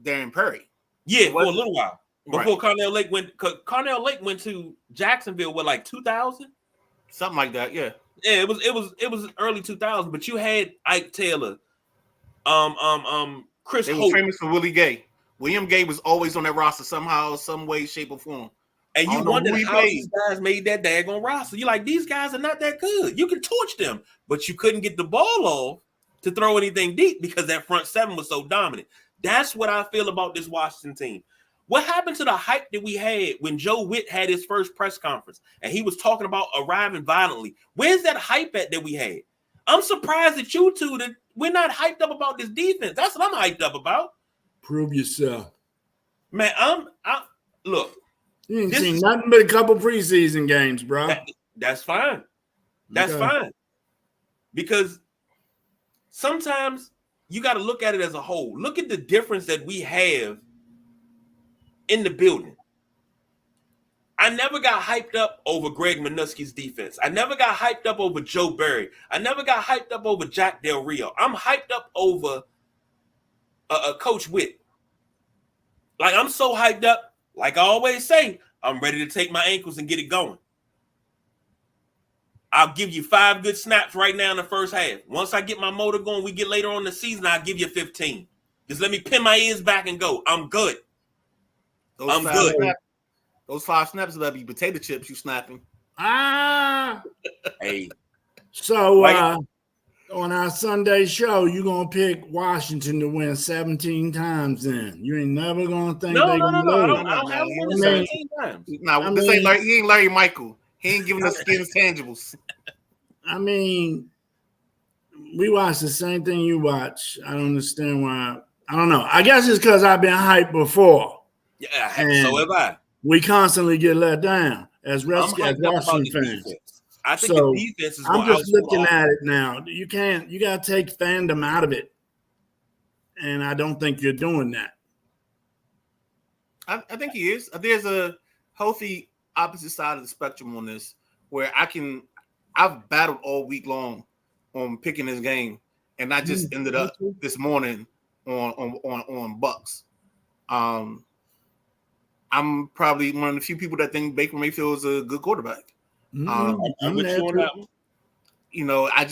Darren Perry. yeah, for a What? little while before Carnell Lake went. Carnell Lake went to Jacksonville with like 2000. Something like that, yeah. Yeah, it was early 2000. But you had Ike Taylor, Chris They were Hope, famous for Willie Gay. William Gay was always on that roster somehow, some way, shape, or form. and I you don't know wondered who he how played. these guys made that daggone roster. You're like, these guys are not that good. You can torch them, but you couldn't get the ball off to throw anything deep because that front seven was so dominant. That's what I feel about this Washington team. What happened to the hype that we had when Joe Witt had his first press conference and he was talking about arriving violently? Where's that hype at that we had? I'm surprised at you two that we're not hyped up about this defense. That's what I'm hyped up about. Prove yourself. Man, I'm look, You ain't This seen is- nothing but a couple preseason games, bro. that's fine. That's Okay. fine. Because sometimes you got to look at it as a whole. Look at the difference that we have in the building. I never got hyped up over Greg Minuski's defense. I never got hyped up over Joe Barry. I never got hyped up over Jack Del Rio. I'm hyped up over Coach Witt. Like, I'm so hyped up. Like I always say, I'm ready to take my ankles and get it going. I'll give you 5 good snaps right now in the first half. Once I get my motor going, we get later on in the season, I'll give you 15. Just let me pin my ears back and go. I'm good. I'm good. Those 5 snaps will be potato chips you snapping. Hey, So Like- on our Sunday show, you're gonna pick Washington to win 17 times. Then you ain't never gonna think no. they I gonna don't lose. have I one mean- 17 times. Now I this mean- ain't he ain't Larry Michael. He ain't giving us skins tangibles. I mean, we watch the same thing you watch. I don't understand why. I don't know. I guess it's because I've been hyped before. Yeah, And- so have I. We constantly get let down as I'm Washington hyped up about the fans. defense. I think So, the defense is I'm going to just looking at it now. You got to take fandom out of it. And I don't think you're doing that. I think he is. There's a healthy opposite side of the spectrum on this where I've battled all week long on picking this game, and I just ended up this morning on Bucks. I'm probably one of the few people that think Baker Mayfield is a good quarterback. I'm with there you on too. that one. You know, I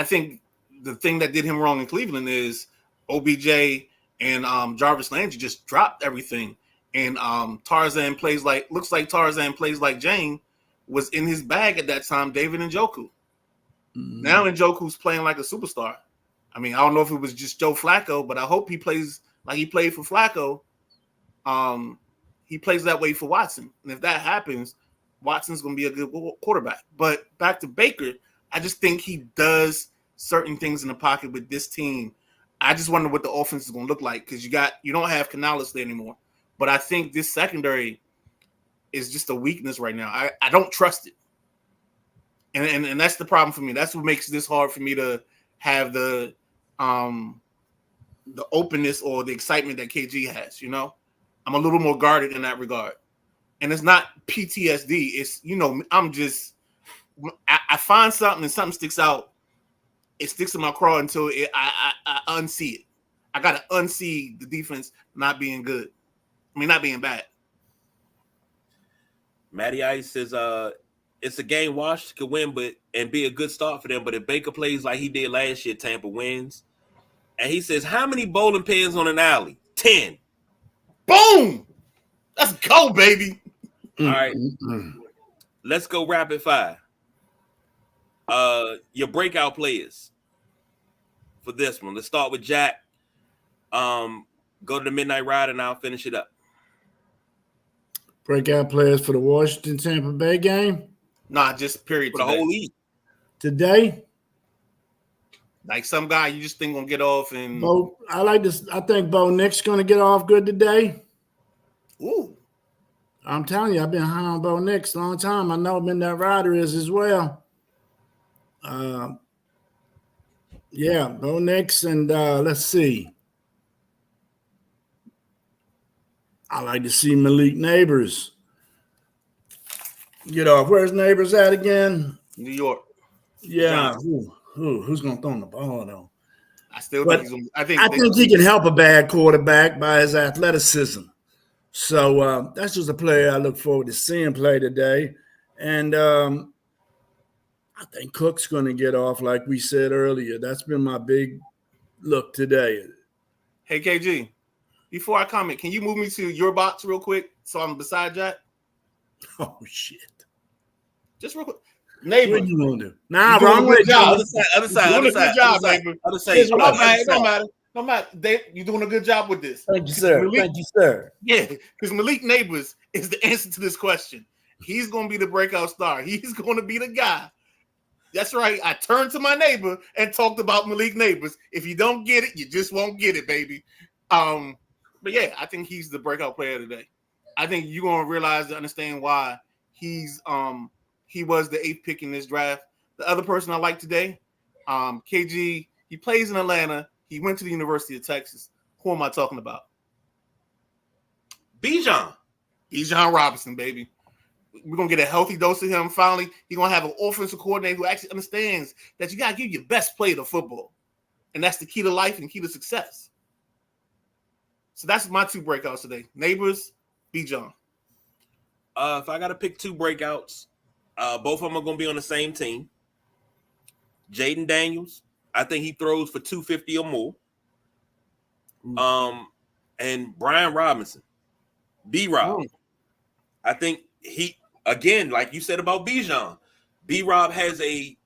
think the thing that did him wrong in Cleveland is OBJ and Jarvis Landry just dropped everything. And Tarzan looks like Tarzan plays like Jane was in his bag at that time, David Njoku. Mhm. Now Njoku's playing like a superstar. I mean, I don't know if it was just Joe Flacco, but I hope he plays like he played for Flacco. He plays that way for Watson. And if that happens, Watson's going to be a good quarterback. But back to Baker, I just think he does certain things in the pocket with this team. I just wonder what the offense is going to look like because you don't have Canales there anymore. But I think this secondary is just a weakness right now. I don't trust it. And that's the problem for me. That's what makes this hard for me to have the openness or the excitement that KG has, you know? I'm a little more guarded in that regard. And it's not PTSD. It's, I find something and something sticks out. It sticks in my craw until I unsee it. I got to unsee the defense not being good. I mean, not being bad. Matty Ice says, it's a game Washington could win and be a good start for them. But if Baker plays like he did last year, Tampa wins. And he says, how many bowling pins on an alley? 10. Boom! Let's go, baby. All right. Mm-mm. Let's go rapid fire. Your breakout players for this one. Let's start with Jack. Go to the Midnight Ride and I'll finish it up. Breakout players for the Washington Tampa Bay game Nah, just period. For the whole league. today. Like some guy you just think gonna get off and Bo, I like this. I think Bo Nick's going to get off good today. ooh. I'm telling you, I've been high on Bo Nix a long time. I know Midnight Rider is as well. Yeah, Bo Nix, and let's see. I like to see Malik Neighbors get off. Where's Neighbors at again? New York. Yeah, who's going to throw him the ball though? I still But think he's gonna, I think he can help a bad quarterback by his athleticism. So that's just a player I look forward to seeing play today. And I think Cook's going to get off, like we said earlier. That's been my big look today. Hey KG, before I comment, can you move me to your box real quick so I'm beside Jack? Oh shit! Just real quick. Neighbor, What you want to do? Nah, doing wrong a good way. job. Other side. Doing a good job, neighbor. Other side. Here's what No matter. No matter. You're doing a good job with this. Thank you, sir. Thank you, sir. Yeah, because Malik Neighbors is the answer to this question. He's going to be the breakout star. He's going to be the guy. That's right. I turned to my neighbor and talked about Malik Neighbors. If you don't get it, you just won't get it, baby. But yeah, I think he's the breakout player today. I think you're going to realize and understand why he was the 8th pick in this draft. The other person I like today, KG, he plays in Atlanta. He went to the University of Texas. Who am I talking about? Bijan Robinson, baby. We're going to get a healthy dose of him finally. He's going to have an offensive coordinator who actually understands that you got to give your best player to football. And that's the key to life and key to success. So that's my 2 breakouts today. Neighbors, Bijan. If I got to pick 2 breakouts, both of them are going to be on the same team. Jaden Daniels, I think he throws for 250 or more. And Brian Robinson, B-Rob. I think he, again, like you said about Bijan, B-Rob has a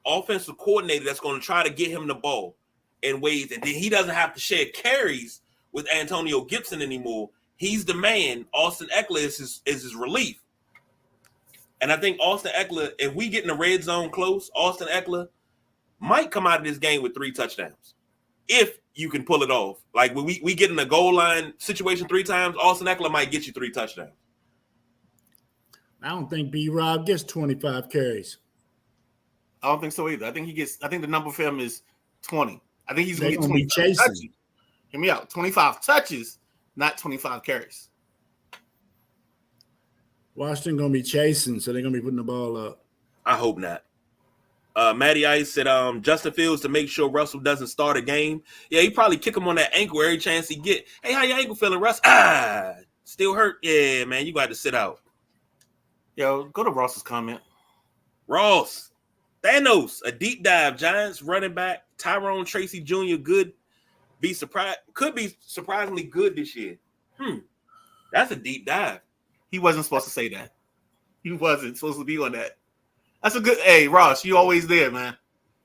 offensive coordinator that's going to try to get him the ball in ways that then he doesn't have to share carries with Antonio Gibson anymore. He's the man. Austin Eckler is his relief. And I think Austin Eckler, if we get in the red zone close, Austin Eckler might come out of this game with 3 touchdowns. If you can pull it off. Like when we get in a goal line situation 3 times, Austin Eckler might get you 3 touchdowns. I don't think B-Rob gets 25 carries. I don't think so either. I think the number for him is 20. I think he's going to They're get gonna be 25 chasing. touches. Hear me out. 25 touches, not 25 carries. Washington going to be chasing, so they're going to be putting the ball up. I hope not. Matty Ice said Justin Fields to make sure Russell doesn't start a game. Yeah, he probably kick him on that ankle every chance he get. Hey, how your ankle feeling, Russ? Still hurt? Yeah, man, you got to sit out. Yo, go to Ross's comment. Ross, Thanos, a deep dive. Giants running back Tyrone Tracy Jr. could be surprisingly good this year. That's a deep dive. He wasn't supposed to say that. He wasn't supposed to be on that. That's a good. Hey, Ross, you always there, man.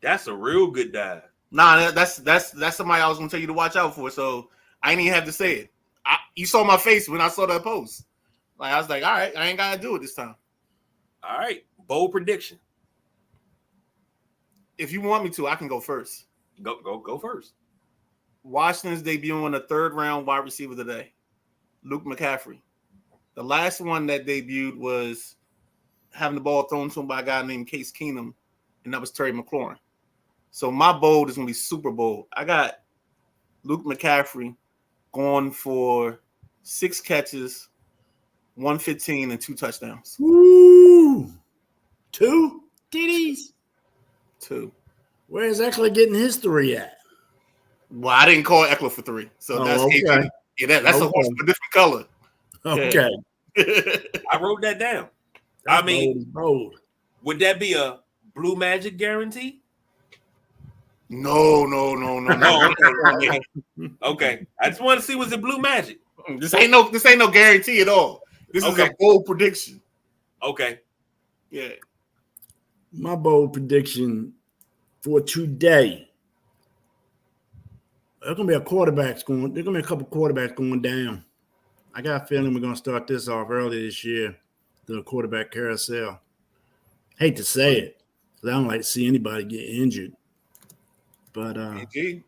That's a real good dive. Nah, that's somebody I was gonna tell you to watch out for. So I ain't even have to say it. You saw my face when I saw that post. Like I was like, all right, I ain't gotta do it this time. All right, bold prediction. If you want me to, I can go first. Go first. Washington's debuting a 3rd round wide receiver today, Luke McCaffrey. The last one that debuted was having the ball thrown to him by a guy named Case Keenum, and that was Terry McLaurin. So my bold is going to be super bold. I got Luke McCaffrey going for 6 catches, 115, and 2 touchdowns. Woo! 2 TDs. 2. Where's Eckler getting his 3 at? Well, I didn't call Eckler for 3, so that's okay. Yeah, that's a horse of a different color. Okay. I wrote that down. That's I mean, bold. Would that be a Blue Magic guarantee? No. Okay. I just want to see, was it Blue Magic? This ain't no guarantee at all. This is a bold prediction. Okay. Yeah. My bold prediction for today. There's gonna be a couple quarterbacks going down. I got a feeling we're gonna start this off early this year, the quarterback carousel. Hate to say it. I don't like to see anybody get injured. But AG.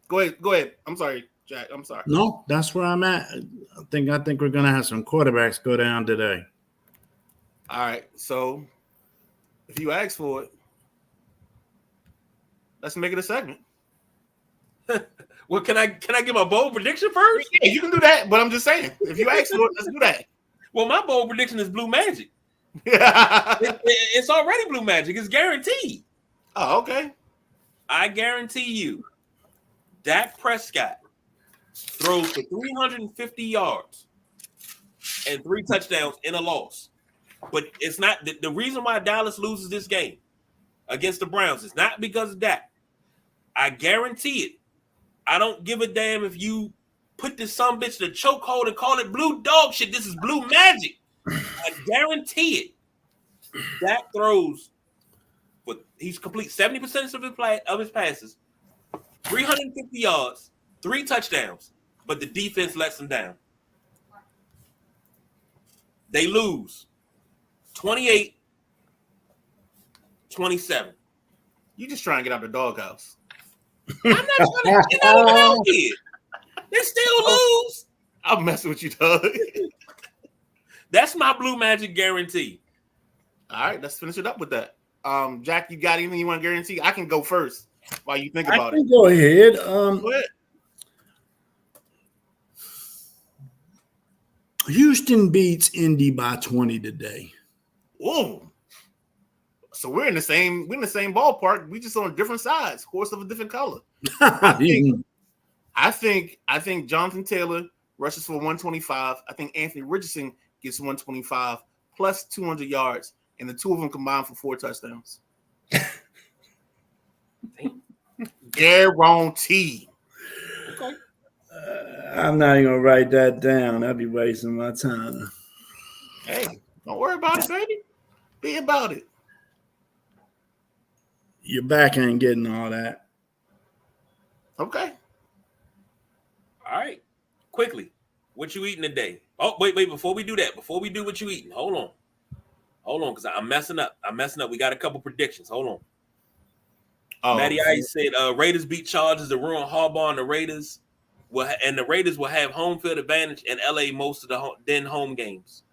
Go ahead. I'm sorry, Jack. I'm sorry. no, that's where I'm at. I think we're gonna have some quarterbacks go down today. All right. So if you ask for it, let's make it a segment. Well, can I give my bold prediction first? Yeah, you can do that, but I'm just saying, if you ask for it, let's do that. Well, my bold prediction is Blue Magic. Oh, It's already Blue Magic. It's guaranteed. okay. I guarantee you, Dak Prescott throws for 350 yards and 3 touchdowns in a loss. But it's not the reason why Dallas loses this game against the Browns is not because of Dak. I guarantee it. I don't give a damn if you put this sumbitch in a chokehold and call it blue dog shit. This is Blue Magic. I guarantee it. Dak throws, but he's complete 70% of his passes, 350 yards, 3 touchdowns, but the defense lets them down. They lose 28-27. You just trying to get out the doghouse. I'm not trying to get out here. They still lose. I'm messing with you, Doug. That's my Blue Magic guarantee. All right, let's finish it up with that. Jack, you got anything you want to guarantee? I can go first while you think about it. Go ahead. Go ahead. Houston beats Indy by 20 today. Whoa. So we're in the same ballpark. We just on different sides, horse of a different color. I think Jonathan Taylor rushes for 125. I think Anthony Richardson gets 125 plus 200 yards, and the two of them combined for 4 touchdowns. Guarantee. Okay. I'm not even gonna write that down. I'd be wasting my time. Hey, don't worry about it, baby. Be about it. Your back ain't getting all that. Okay. All right. Quickly, what you eating today? Oh, wait. Before we do that, before we do what you eating, hold on, because I'm messing up. We got a couple predictions. Hold on. Oh, Matty Ice said Raiders beat Chargers to ruin Harbaugh, and the Raiders will have home field advantage in LA most of the home games.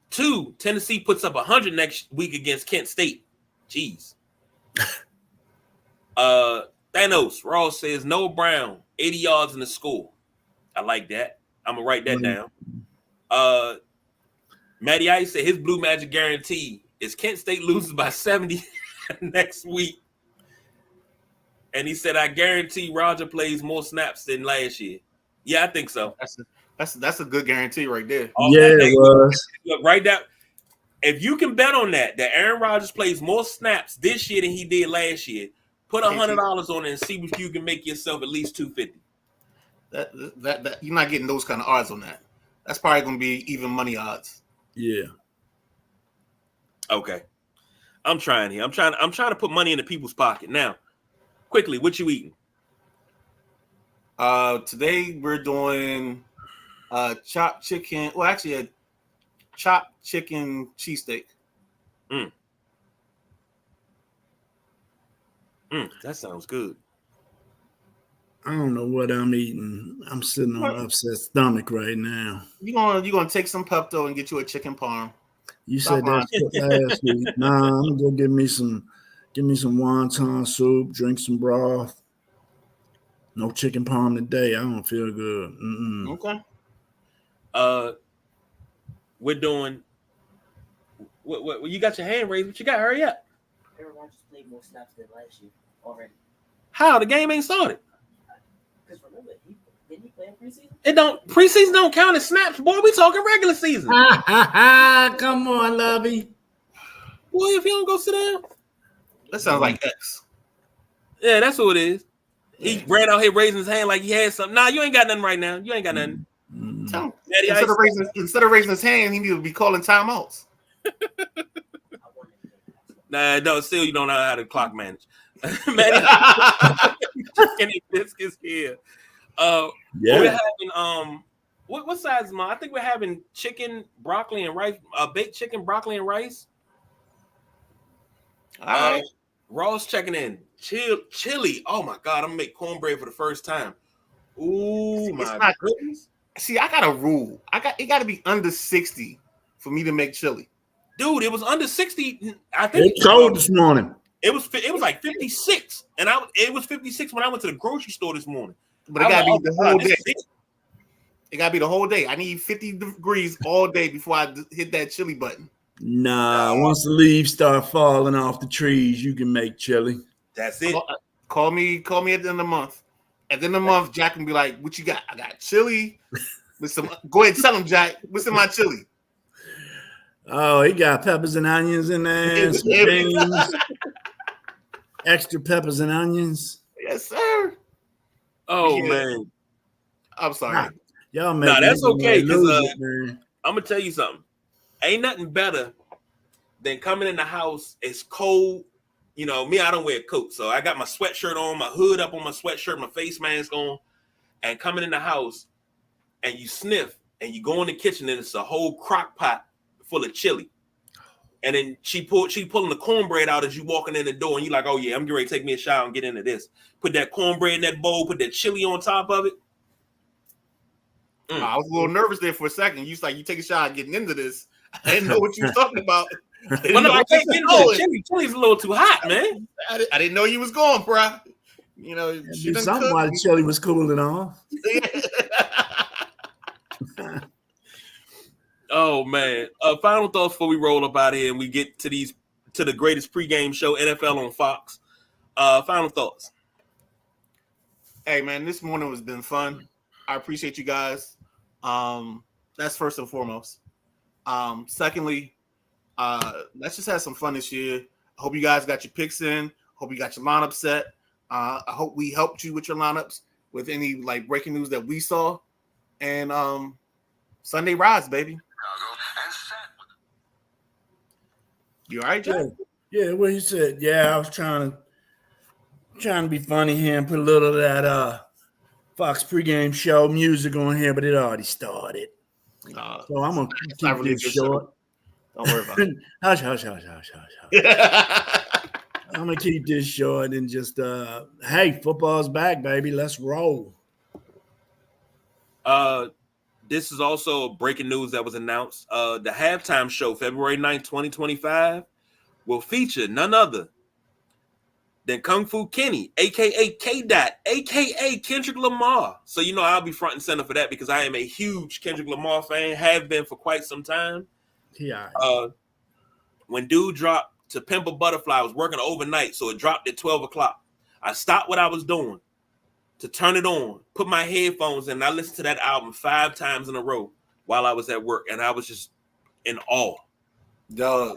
2, Tennessee puts up 100 next week against Kent State. Jeez. Thanos Ross says Noah Brown 80 yards in the score. I like that. I'm gonna write that down. Matty Ice said his Blue Magic guarantee is Kent State loses by 70 next week. And he said, I guarantee Roger plays more snaps than last year. Yeah, I think so. That's a good guarantee right there. It was. Look, right down. If you can bet on that Aaron Rodgers plays more snaps this year than he did last year, put $100 on it and see if you can make yourself at least $250. That you're not getting those kind of odds on that. That's probably going to be even money odds. Yeah. Okay. I'm trying here. I'm trying to put money into people's pocket. Now, quickly, what you eating? Today we're doing chopped chicken. Well, actually, a chopped chicken cheesesteak. That sounds good. I don't know what I'm eating. I'm sitting on an upset stomach right now. You gonna take some Pepto and get you a chicken parm. You said that last week. Nah, I'm gonna go give me some wonton soup, drink some broth. No chicken parm today. I don't feel good. Okay. We're doing. What you got your hand raised? What you got? Hurry up. Aaron Rodgers played more snaps than last year already. How? The game ain't started. Because remember, didn't he play in preseason? Preseason don't count as snaps, boy. We talking regular season. Come on, Lovey. Boy, if you don't go sit down. That sounds like X. Yeah, that's who it is. He ran out here raising his hand like he had something. Nah, you ain't got nothing right now. You ain't got nothing. Tell him. Instead of raising his hand, he need to be calling timeouts. Nah, no, still you don't know how to clock manage. Matty Kenny Biscuits here. We're having What size is mine? I think we're having chicken, broccoli, and rice. Baked chicken, broccoli, and rice. All right. Ross checking in. Chili. Oh my God, I'm gonna make cornbread for the first time. Ooh, It's my not- goodness. See, I got a rule. It got to be under 60 for me to make chili. Dude, it was under 60. I think It's cold this morning. it was like 56, and it was 56 when I went to the grocery store this morning. But it got to be the whole day. This is it. It got to be the whole day. I need 50 degrees all day before I hit that chili button. Nah, once the leaves start falling off the trees, you can make chili. That's it. Call me at the end of the month. At the end of the month, Jack can be like, "What you got?" I got chili with some. Go ahead and tell him, Jack. What's in my chili? Oh, he got peppers and onions in there, some beans, extra peppers and onions. Yes, sir. Oh Yeah. man, I'm sorry. Nah, y'all make nah, that's okay. Because man. I'm gonna tell you something. Ain't nothing better than coming in the house. It's cold. You know, me, I don't wear a coat. So I got my sweatshirt on, my hood up on my sweatshirt, my face mask on, and coming in the house and you sniff and you go in the kitchen and it's a whole crock pot full of chili. And then she pulling the cornbread out as you walking in the door and you're like, oh yeah, I'm getting ready to take me a shower and get into this. Put that cornbread in that bowl, put that chili on top of it. I was a little nervous there for a second. You was like, you take a shot getting into this. I didn't know what you were talking about. Well, no, I can't get into the chili's a little too hot, man. I didn't know you was going, bro. You know, she done Something cooked. while the chili was cooling off. Oh man. Final thoughts before we roll up out here and we get to the greatest pregame show, NFL on Fox. Final thoughts. Hey man, this morning has been fun. I appreciate you guys. That's first and foremost. Secondly, let's just have some fun this year. I hope you guys got your picks in. Hope you got your lineup set. I hope we helped you with your lineups with any like breaking news that we saw. And Sunday rise, baby. You all right, Jack? Yeah, what he said. Yeah, I was trying to be funny here and put a little of that Fox pregame show music on here, but it already started. So I'm gonna keep not really this good short. Don't worry about it. Hush, hush, hush, hush, hush, hush. I'm gonna keep this short and just hey, football's back, baby. Let's roll. This is also breaking news that was announced. The halftime show, February 9th, 2025, will feature none other than Kung Fu Kenny, aka K-Dot, aka Kendrick Lamar. So you know I'll be front and center for that because I am a huge Kendrick Lamar fan, have been for quite some time. Yeah. When dude dropped To Pimp a Butterfly, I was working overnight, so it dropped at 12 o'clock. I stopped what I was doing to turn it on, put my headphones in, and I listened to that album 5 times in a row while I was at work, and I was just in awe. Dog,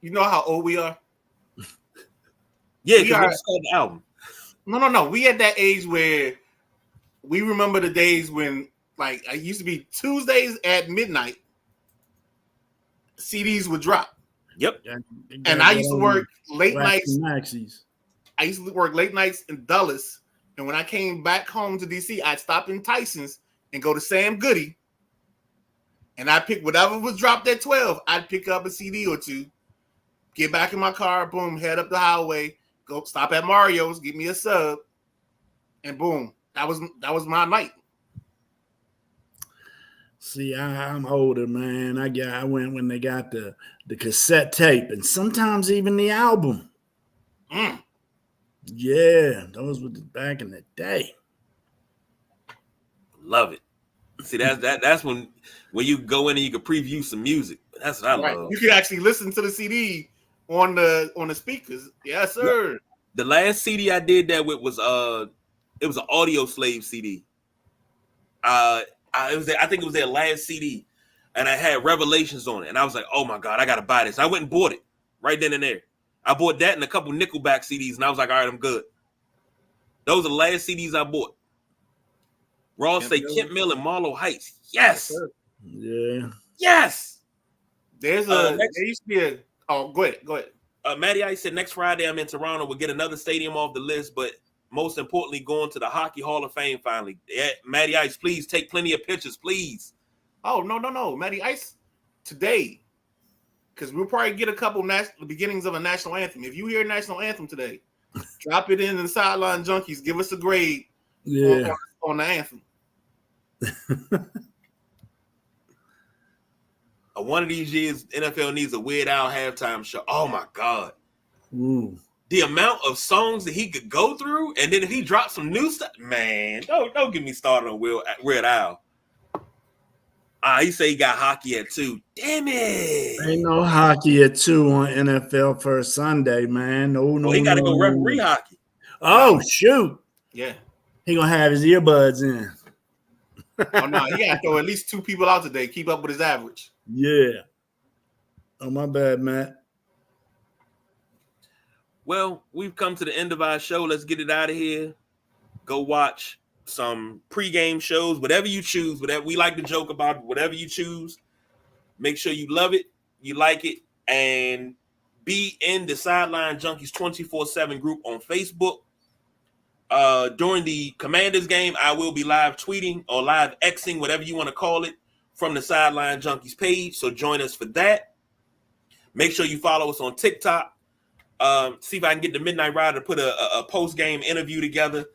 you know how old we are? Yeah, We because are- we discovered the album. No. We at that age where we remember the days when, like, it used to be Tuesdays at midnight, CDs would drop. Yep. And I used to work late nights. Maxis. I used to work late nights in Dulles. And when I came back home to DC, I'd stop in Tyson's and go to Sam Goody. And I'd pick whatever was dropped at 12. I'd pick up a CD or two, get back in my car, boom, head up the highway, go stop at Mario's, get me a sub, and boom. That was my night. See, I'm older, man. I went when they got the cassette tape and sometimes even the album. Mm. Yeah, those were back in the day. Love it. See, that's when you go in and you can preview some music. That's what I Right. love. You could actually listen to the CD on the speakers. Yes, sir. The last CD I did that with was it was an Audio Slave CD. I think it was their last CD, and I had Revelations on it, and I was like, oh my God, I gotta buy this. I went and bought it right then and there. I bought that and a couple Nickelback CDs, and I was like, all right, I'm good. Those are the last CDs I bought. Ross say Kent Mill and Marlow Heights. Yes. Yeah. Yes. There's there used to be a. Oh, go ahead. Matty Ice said next Friday I'm in Toronto. We'll get another stadium off the list, but most importantly, going to the Hockey Hall of Fame finally. Yeah, Matty Ice, please take plenty of pictures, please. Oh, no. Matty Ice today. Because we'll probably get a couple the beginnings of a national anthem. If you hear a national anthem today, drop it in the Sideline Junkies. Give us a grade on the anthem. One of these years, NFL needs a Weird Al halftime show. Oh, my God. Ooh. The amount of songs that he could go through, and then if he dropped some new stuff, man, don't get me started on Weird Al. He say he got hockey at 2. Damn it! Ain't no hockey at 2 on NFL First Sunday, man. No. He got to go referee hockey. Oh shoot! Yeah. He gonna have his earbuds in. Oh no, he got to throw at least 2 people out today. Keep up with his average. Yeah. Oh my bad, Matt. Well, we've come to the end of our show. Let's get it out of here. Go watch some pregame shows, whatever you choose, whatever we like to joke about, whatever you choose. Make sure you love it, you like it, and be in the Sideline Junkies 24/7 group on Facebook. During the Commanders game, I will be live tweeting or live Xing, whatever you want to call it, from the Sideline Junkies page. So join us for that. Make sure you follow us on TikTok. See if I can get the Midnight Rider to put a post-game interview together.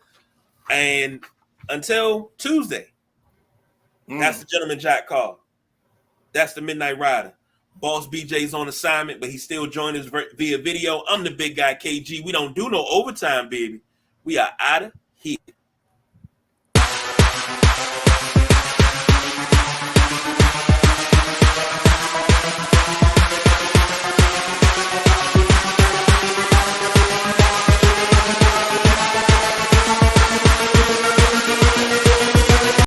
And until Tuesday, that's the Gentleman Jack call. That's the Midnight Rider. Boss BJ's on assignment, but he still joined us via video. I'm the big guy, KG. We don't do no overtime, baby. We are out of here.